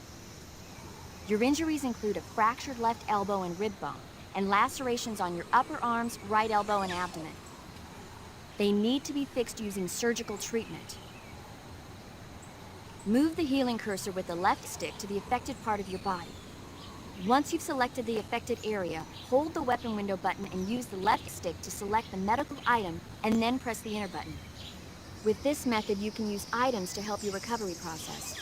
Your injuries include a fractured left elbow and rib bone, and lacerations on your upper arms, right elbow, and abdomen. They need to be fixed using surgical treatment. Move the healing cursor with the left stick to the affected part of your body. Once you've selected the affected area, hold the weapon window button and use the left stick to select the medical item, and then press the enter button. With this method, you can use items to help your recovery process.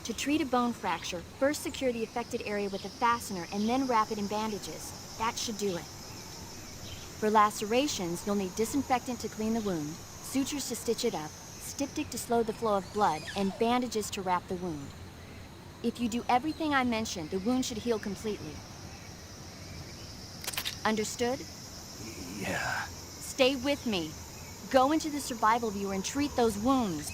To treat a bone fracture, first secure the affected area with a fastener and then wrap it in bandages. That should do it. For lacerations, you'll need disinfectant to clean the wound, sutures to stitch it up, styptic to slow the flow of blood, and bandages to wrap the wound. If you do everything I mentioned, the wound should heal completely. Understood? Yeah. Stay with me. Go into the survival viewer and treat those wounds.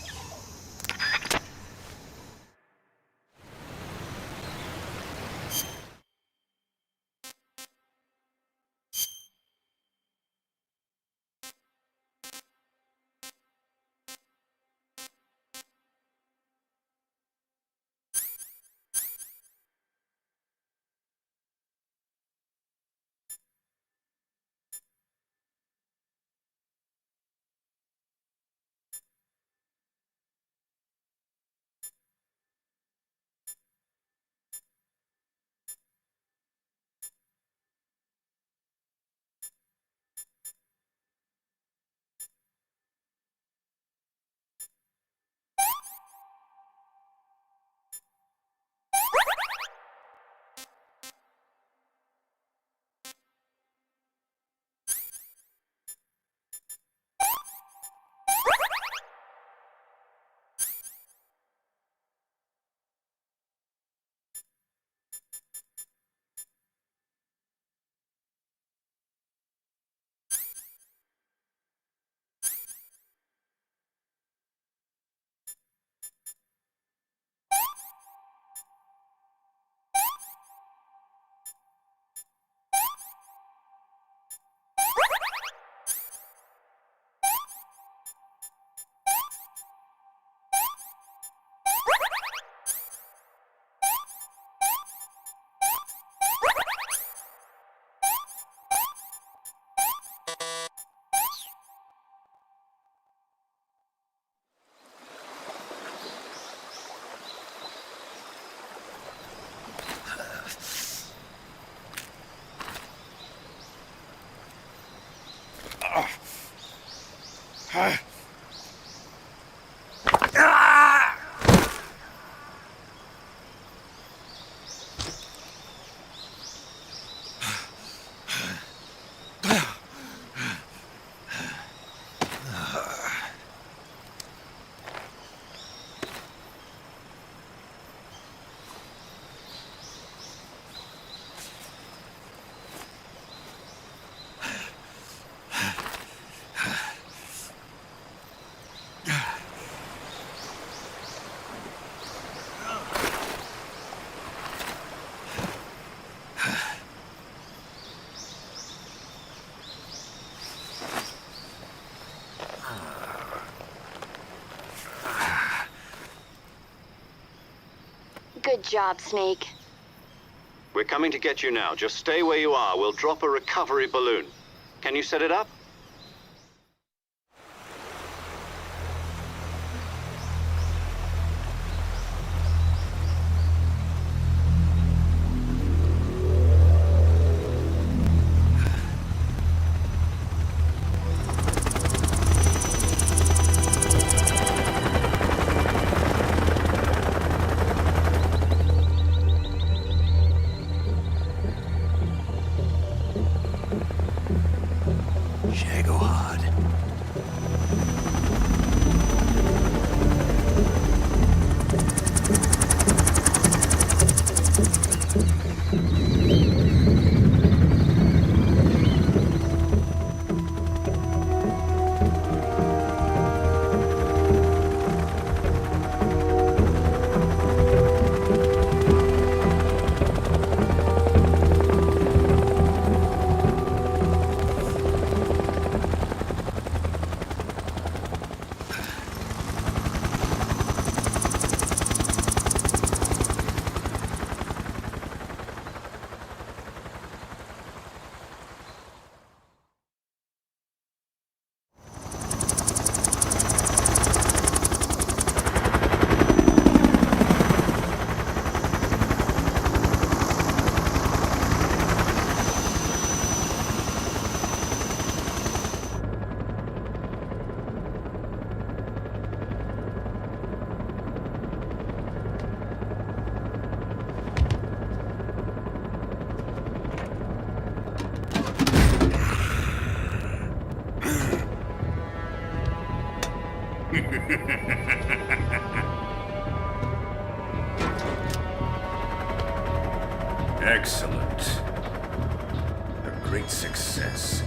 Good job, Snake. We're coming to get you now. Just stay where you are. We'll drop a recovery balloon. Can you set it up? Excellent. A great success.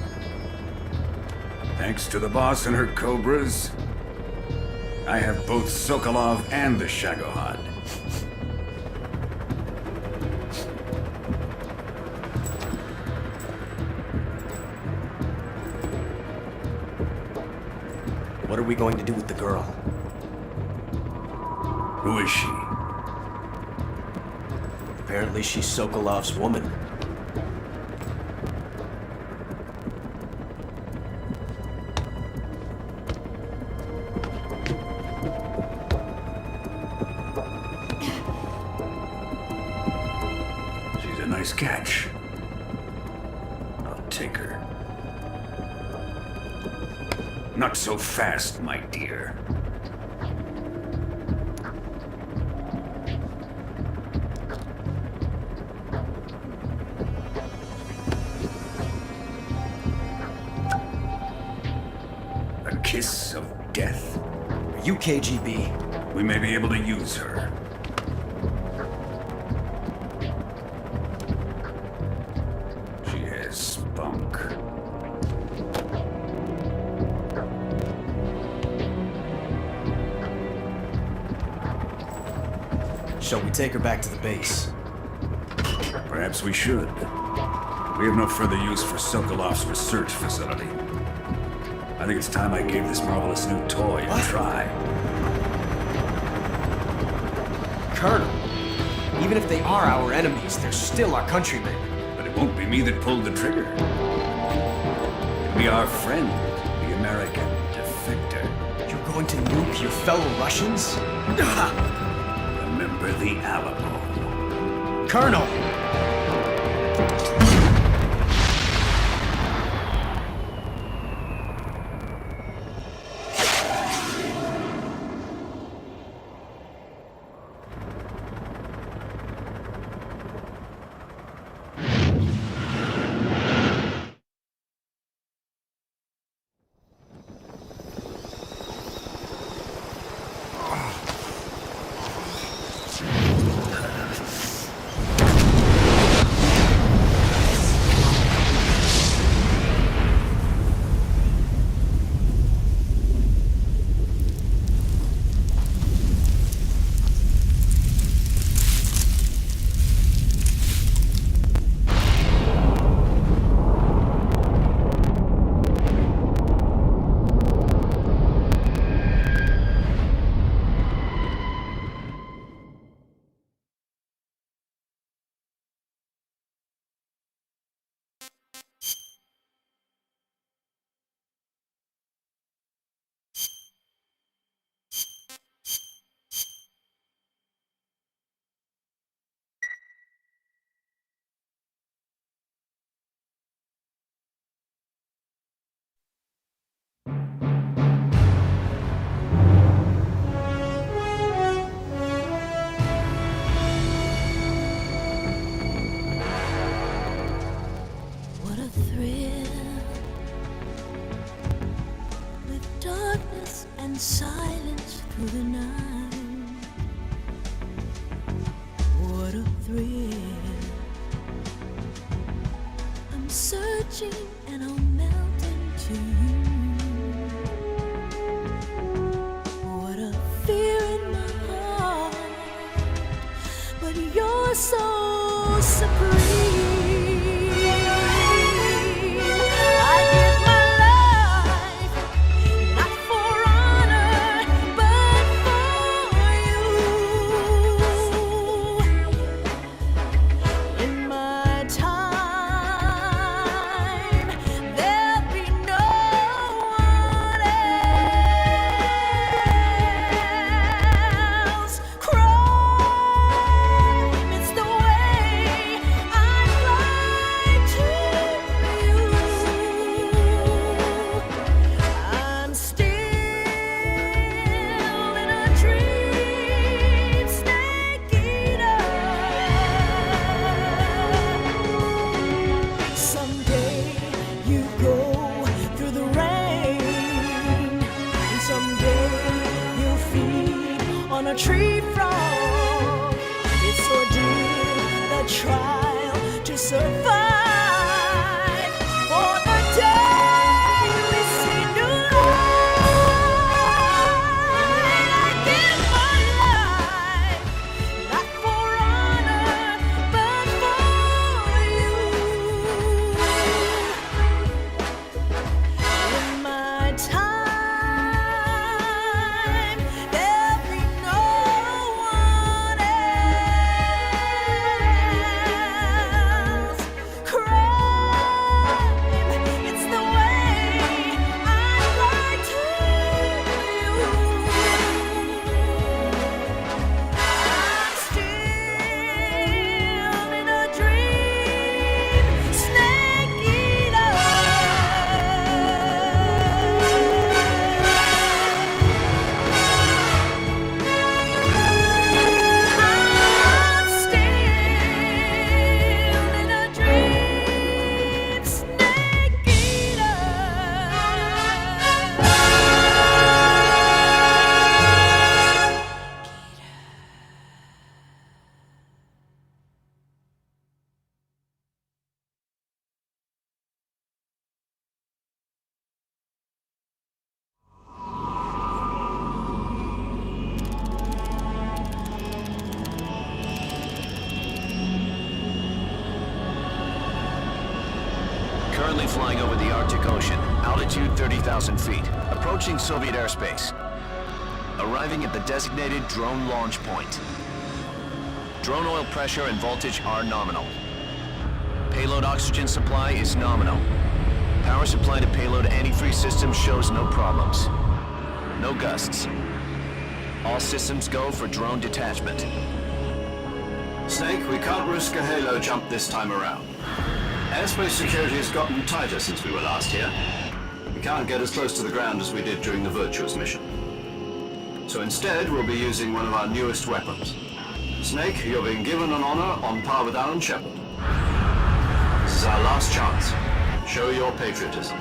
Thanks to the boss and her cobras, I have both Sokolov and the Shagohod. What are we going to do with the girl? Who is she? Apparently she's Sokolov's woman. She's a nice catch. I'll take her. Not so fast, my dear. A kiss of death. Are you KGB? We may be able to use her. She has spunk. Shall we take her back to the base? Perhaps we should. We have no further use for Sokolov's research facility. I think it's time I gave this marvelous new toy a try. Colonel, even if they are our enemies, they're still our countrymen. But it won't be me that pulled the trigger. It'll be our friend, the American defector. You're going to nuke your fellow Russians? Remember the Alamo. Colonel! What a thrill, with darkness and silence through the night. What a thrill, I'm searching and I'll melt into you. What a fear in my heart, but you're so supreme. It's the way Currently flying over the Arctic Ocean, altitude 30,000 feet, approaching Soviet airspace. Arriving at the designated drone launch point. Drone oil pressure and voltage are nominal. Payload oxygen supply is nominal. Power supply to payload antifreeze system shows no problems. No gusts. All systems go for drone detachment. Snake, we can't risk a halo jump this time around. Airspace security has gotten tighter since we were last here. We can't get as close to the ground as we did during the Virtuous mission. So instead, we'll be using one of our newest weapons. Snake, you're being given an honor on par with Alan Shepard. This is our last chance. Show your patriotism.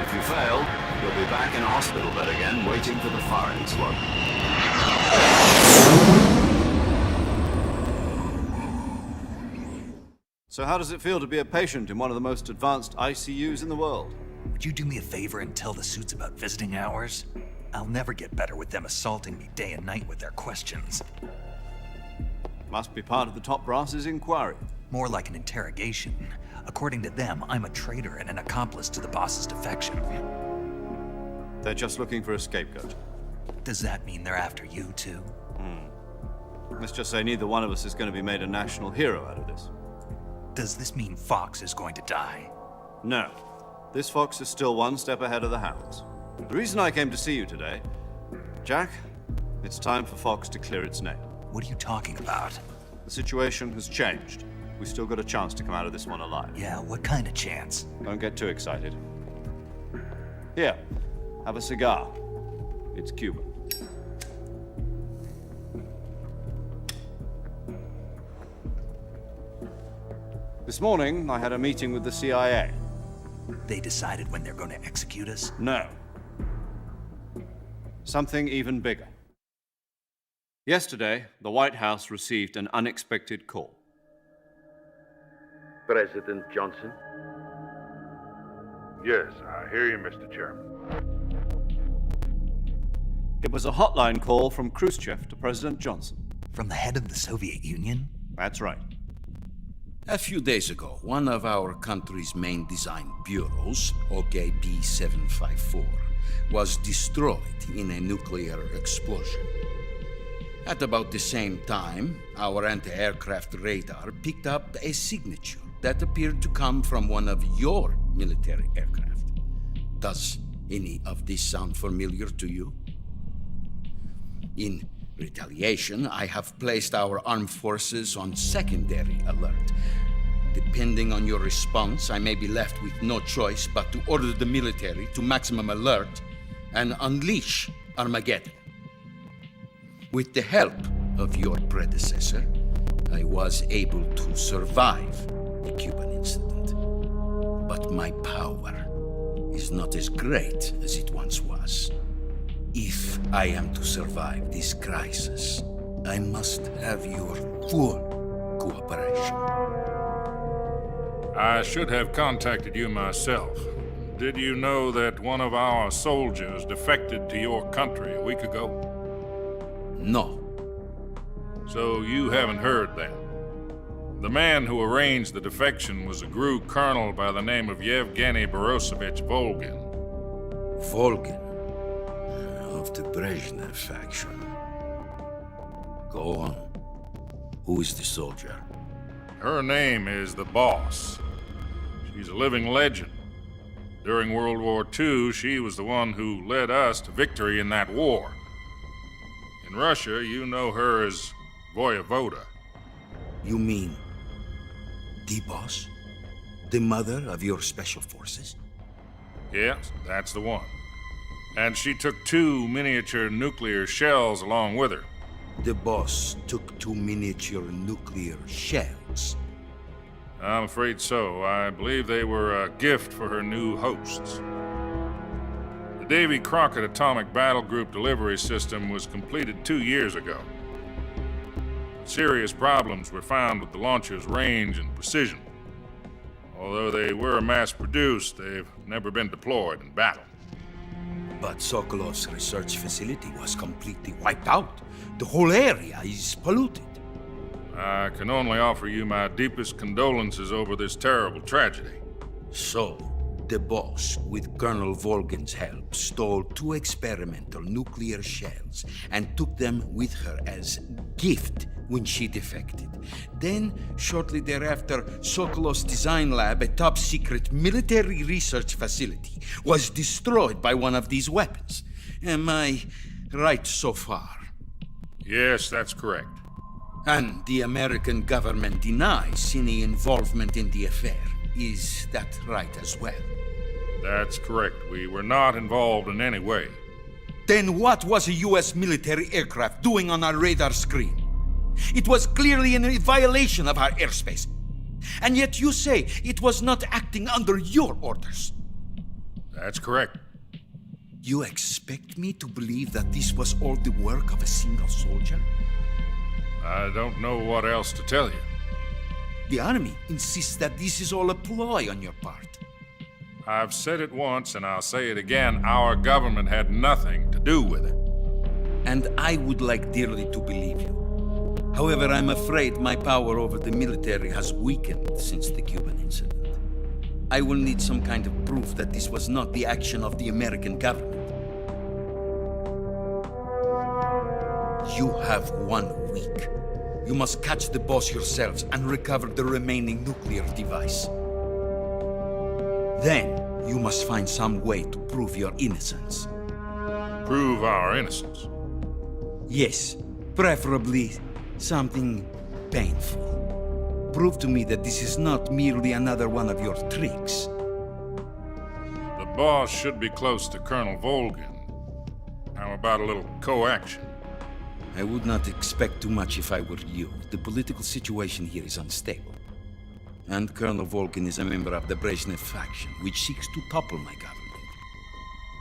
If you fail, you'll be back in a hospital bed again, waiting for the firing squad. So how does it feel to be a patient in one of the most advanced ICUs in the world? Would you do me a favor and tell the suits about visiting hours? I'll never get better with them assaulting me day and night with their questions. Must be part of the top brass's inquiry. More like an interrogation. According to them, I'm a traitor and an accomplice to the boss's defection. They're just looking for a scapegoat. Does that mean they're after you, too? Let's just say neither one of us is going to be made a national hero out of this. Does this mean Fox is going to die? No. This fox is still one step ahead of the hounds. The reason I came to see you today, Jack, it's time for Fox to clear its name. What are you talking about? The situation has changed. We still got a chance to come out of this one alive. Yeah, what kind of chance? Don't get too excited. Here, have a cigar. It's Cuban. This morning, I had a meeting with the CIA. They decided when they're going to execute us? No. Something even bigger. Yesterday, the White House received an unexpected call. President Johnson? Yes, I hear you, Mr. Chairman. It was a hotline call from Khrushchev to President Johnson. From the head of the Soviet Union? That's right. A few days ago, one of our country's main design bureaus, OKB-754, was destroyed in a nuclear explosion. At about the same time, our anti-aircraft radar picked up a signature that appeared to come from one of your military aircraft. Does any of this sound familiar to you? In retaliation, I have placed our armed forces on secondary alert. Depending on your response, I may be left with no choice but to order the military to maximum alert and unleash Armageddon. With the help of your predecessor, I was able to survive the Cuban incident. But my power is not as great as it once was. If I am to survive this crisis, I must have your full cooperation. I should have contacted you myself. Did you know that one of our soldiers defected to your country a week ago? No. So you haven't heard that. The man who arranged the defection was a GRU colonel by the name of Yevgeny Borosovich Volgin. Volgin? Of the Brezhnev faction. Go on. Who is the soldier? Her name is the Boss. She's a living legend. During World War II, she was the one who led us to victory in that war. In Russia, you know her as Voyevoda. You mean the Boss? The mother of your special forces? Yes, that's the one. And she took 2 miniature nuclear shells along with her. The Boss took 2 miniature nuclear shells? I'm afraid so. I believe they were a gift for her new hosts. The Davy Crockett Atomic Battle Group delivery system was completed 2 years ago. Serious problems were found with the launcher's range and precision. Although they were mass-produced, they've never been deployed in battle. But Sokolov's research facility was completely wiped out. The whole area is polluted. I can only offer you my deepest condolences over this terrible tragedy. So, the boss, with Colonel Volgin's help, stole 2 experimental nuclear shells and took them with her as gift when she defected. Then, shortly thereafter, Sokolov's design lab, a top-secret military research facility, was destroyed by one of these weapons. Am I right so far? Yes, that's correct. And the American government denies any involvement in the affair. Is that right as well? That's correct. We were not involved in any way. Then what was a U.S. military aircraft doing on our radar screen? It was clearly in violation of our airspace. And yet you say it was not acting under your orders. That's correct. You expect me to believe that this was all the work of a single soldier? I don't know what else to tell you. The Army insists that this is all a ploy on your part. I've said it once and I'll say it again. Our government had nothing to do with it. And I would like dearly to believe you. However, I'm afraid my power over the military has weakened since the Cuban incident. I will need some kind of proof that this was not the action of the American government. You have 1 week. You must catch the boss yourselves and recover the remaining nuclear device. Then, you must find some way to prove your innocence. Prove our innocence? Yes, preferably something painful. Prove to me that this is not merely another one of your tricks. The boss should be close to Colonel Volgin. How about a little co-action? I would not expect too much if I were you. The political situation here is unstable. And Colonel Volgin is a member of the Brezhnev faction, which seeks to topple my government.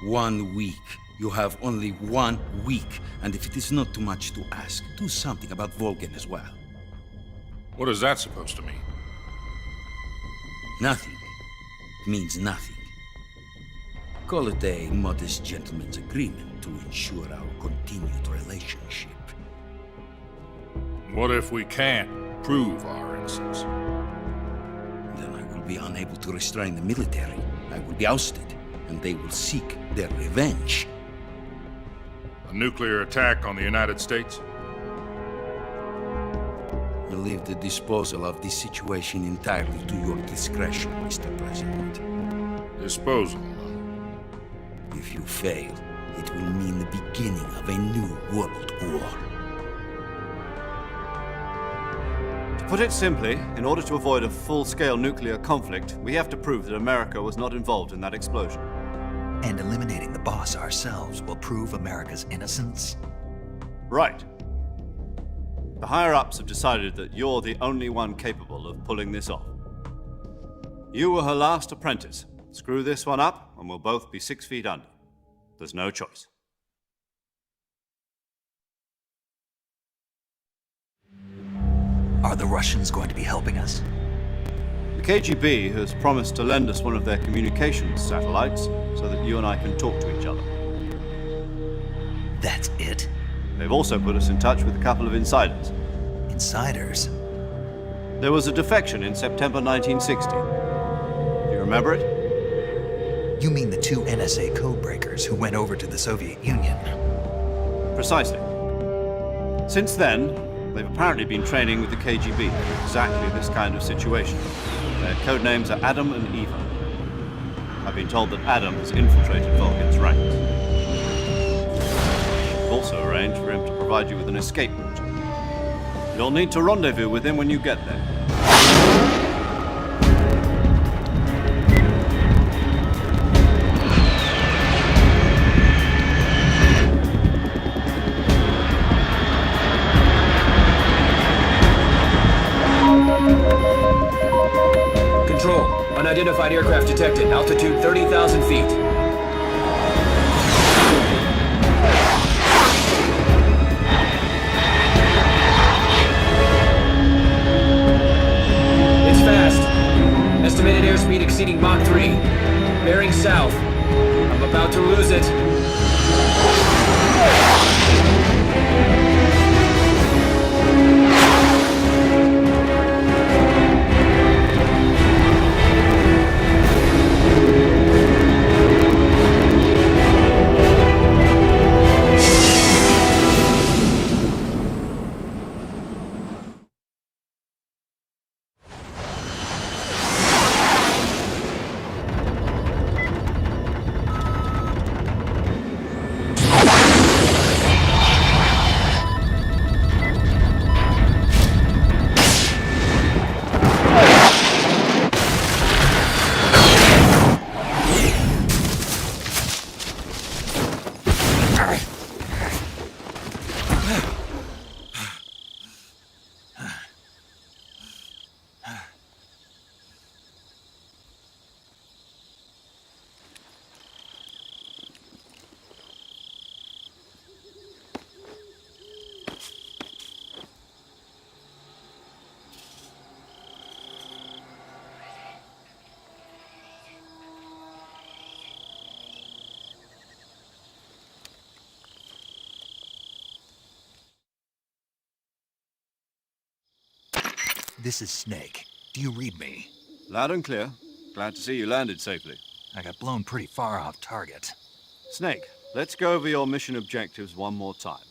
1 week. You have only 1 week. And if it is not too much to ask, do something about Volgin as well. What is that supposed to mean? Nothing. It means nothing. Call it a modest gentleman's agreement to ensure our continued relationship. What if we can't prove our innocence? Then I will be unable to restrain the military. I will be ousted, and they will seek their revenge. A nuclear attack on the United States? I leave the disposal of this situation entirely to your discretion, Mr. President. Disposal? If you fail, it will mean the beginning of a new world war. To put it simply, in order to avoid a full-scale nuclear conflict, we have to prove that America was not involved in that explosion. And eliminating the boss ourselves will prove America's innocence? Right. The higher-ups have decided that you're the only one capable of pulling this off. You were her last apprentice. Screw this one up, and we'll both be 6 feet under. There's no choice. Are the Russians going to be helping us? The KGB has promised to lend us one of their communications satellites so that you and I can talk to each other. That's it? They've also put us in touch with a couple of insiders. Insiders? There was a defection in September 1960. Do you remember it? You mean the 2 NSA codebreakers who went over to the Soviet Union? Precisely. Since then, they've apparently been training with the KGB for exactly this kind of situation. Their code names are Adam and Eva. I've been told that Adam has infiltrated Volgin's ranks. We've also arranged for him to provide you with an escape route. You'll need to rendezvous with him when you get there. Control. Unidentified aircraft detected. Altitude 30,000 feet. It's fast. Estimated airspeed exceeding Mach 3. Bearing south. I'm about to lose it. This is Snake. Do you read me? Loud and clear. Glad to see you landed safely. I got blown pretty far off target. Snake, let's go over your mission objectives one more time.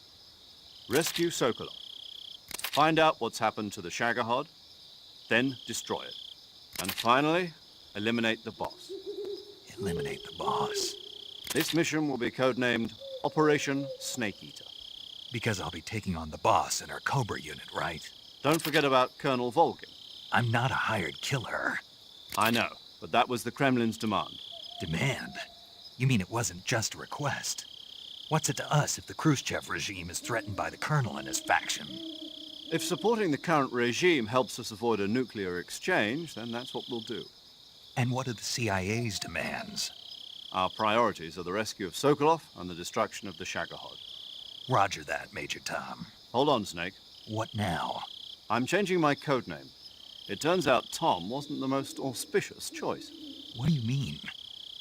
Rescue Sokolov. Find out what's happened to the Shagohod, then destroy it. And finally, eliminate the boss. Eliminate the boss. This mission will be codenamed Operation Snake Eater. Because I'll be taking on the boss in our Cobra unit, right? Don't forget about Colonel Volgin. I'm not a hired killer. I know, but that was the Kremlin's demand. Demand? You mean it wasn't just a request? What's it to us if the Khrushchev regime is threatened by the Colonel and his faction? If supporting the current regime helps us avoid a nuclear exchange, then that's what we'll do. And what are the CIA's demands? Our priorities are the rescue of Sokolov and the destruction of the Shagohod. Roger that, Major Tom. Hold on, Snake. What now? I'm changing my codename. It turns out Tom wasn't the most auspicious choice. What do you mean?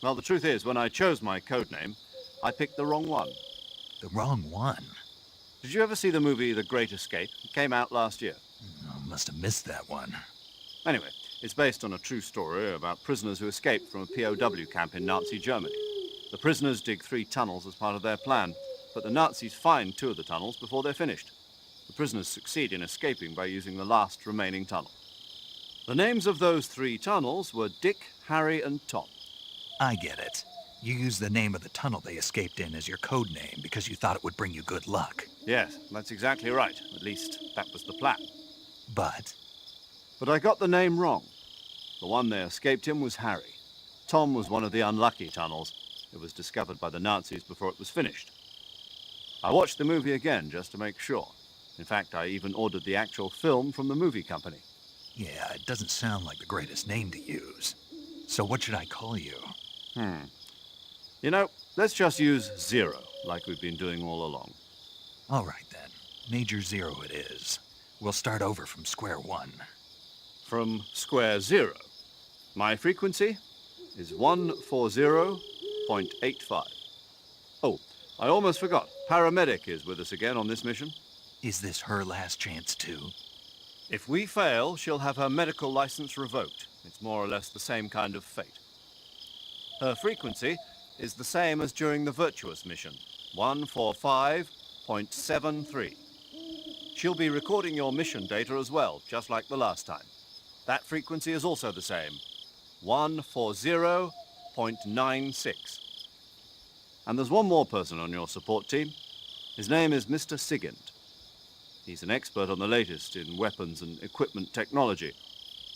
Well, the truth is, when I chose my codename, I picked the wrong one. The wrong one? Did you ever see the movie The Great Escape? It came out last year. I must have missed that one. Anyway, it's based on a true story about prisoners who escaped from a POW camp in Nazi Germany. The prisoners dig 3 tunnels as part of their plan, but the Nazis find 2 of the tunnels before they're finished. The prisoners succeed in escaping by using the last remaining tunnel. The names of those 3 tunnels were Dick, Harry, and Tom. I get it. You used the name of the tunnel they escaped in as your code name because you thought it would bring you good luck. Yes, that's exactly right. At least, that was the plan. But I got the name wrong. The one they escaped in was Harry. Tom was one of the unlucky tunnels. It was discovered by the Nazis before it was finished. I watched the movie again just to make sure. In fact, I even ordered the actual film from the movie company. yeah, it doesn't sound like the greatest name to use. So what should I call you? You know, let's just use Zero, like we've been doing all along. All right then. Major Zero it is. We'll start over from square one. From square 0. My frequency is 140.85. Oh, I almost forgot. Paramedic is with us again on this mission. Is this her last chance too? If we fail, she'll have her medical license revoked. It's more or less the same kind of fate. Her frequency is the same as during the Virtuous mission, 145.73. She'll be recording your mission data as well, just like the last time. That frequency is also the same, 140.96. And there's one more person on your support team. His name is Mr. Sigint. He's an expert on the latest in weapons and equipment technology.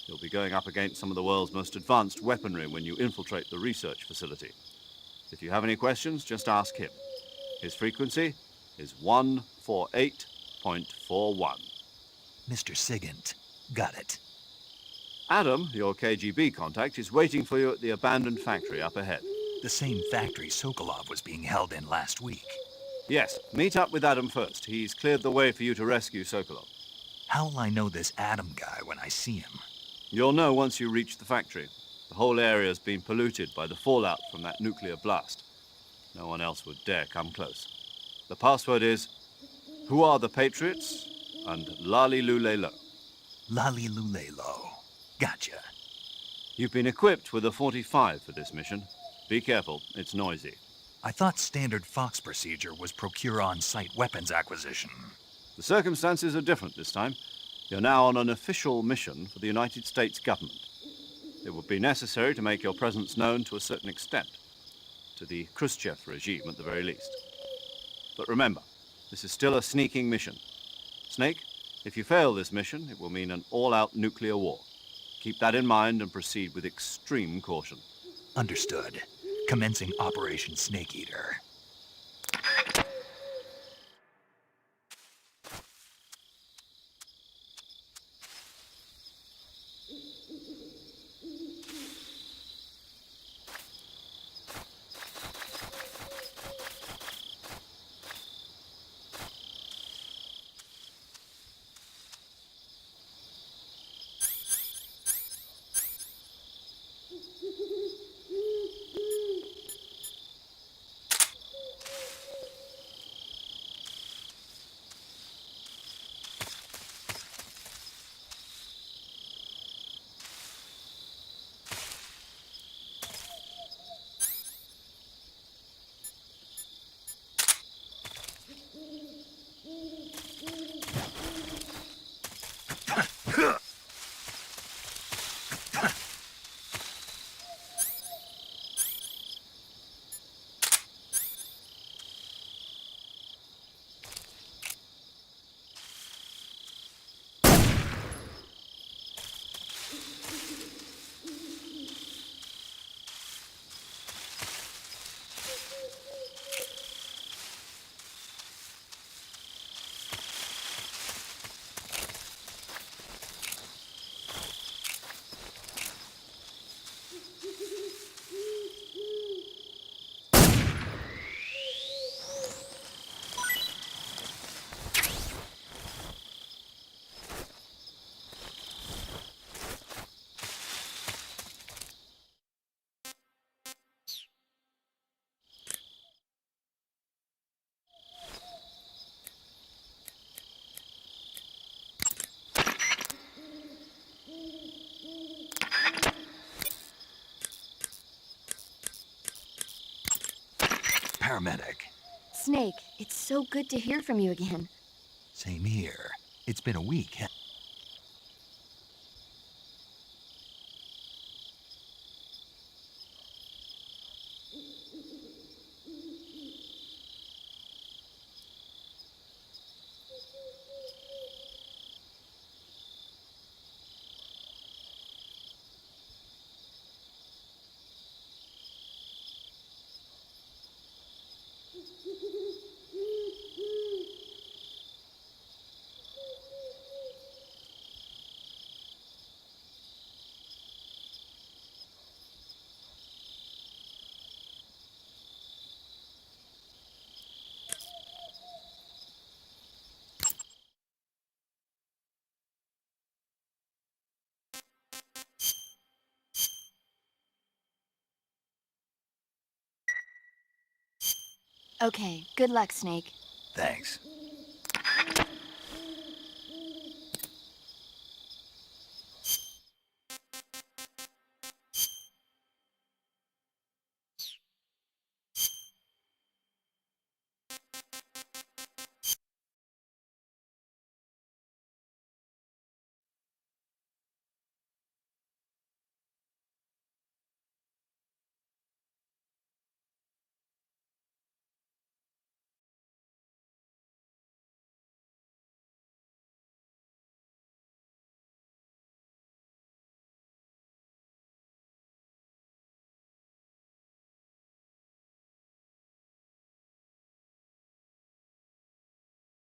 You'll be going up against some of the world's most advanced weaponry when you infiltrate the research facility. If you have any questions, just ask him. His frequency is 148.41. Mr. Sigint. Got it. Adam, your KGB contact, is waiting for you at the abandoned factory up ahead. The same factory Sokolov was being held in last week. Yes, meet up with Adam first. He's cleared the way for you to rescue Sokolov. How will I know this Adam guy when I see him? You'll know once you reach the factory. The whole area's been polluted by the fallout from that nuclear blast. No one else would dare come close. The password is, "Who are the Patriots?" and "Lali Lule Lo." Lali Lule Lo. Gotcha. You've been equipped with a 45 for this mission. Be careful, it's noisy. I thought standard Fox procedure was procure on-site weapons acquisition. The circumstances are different this time. You're now on an official mission for the United States government. It would be necessary to make your presence known to a certain extent. To the Khrushchev regime, at the very least. But remember, this is still a sneaking mission. Snake, if you fail this mission, it will mean an all-out nuclear war. Keep that in mind and proceed with extreme caution. Understood. Commencing Operation Snake Eater. paramedic. Snake, it's so good to hear from you again. Same here. It's been a week. Okay, good luck, Snake. Thanks.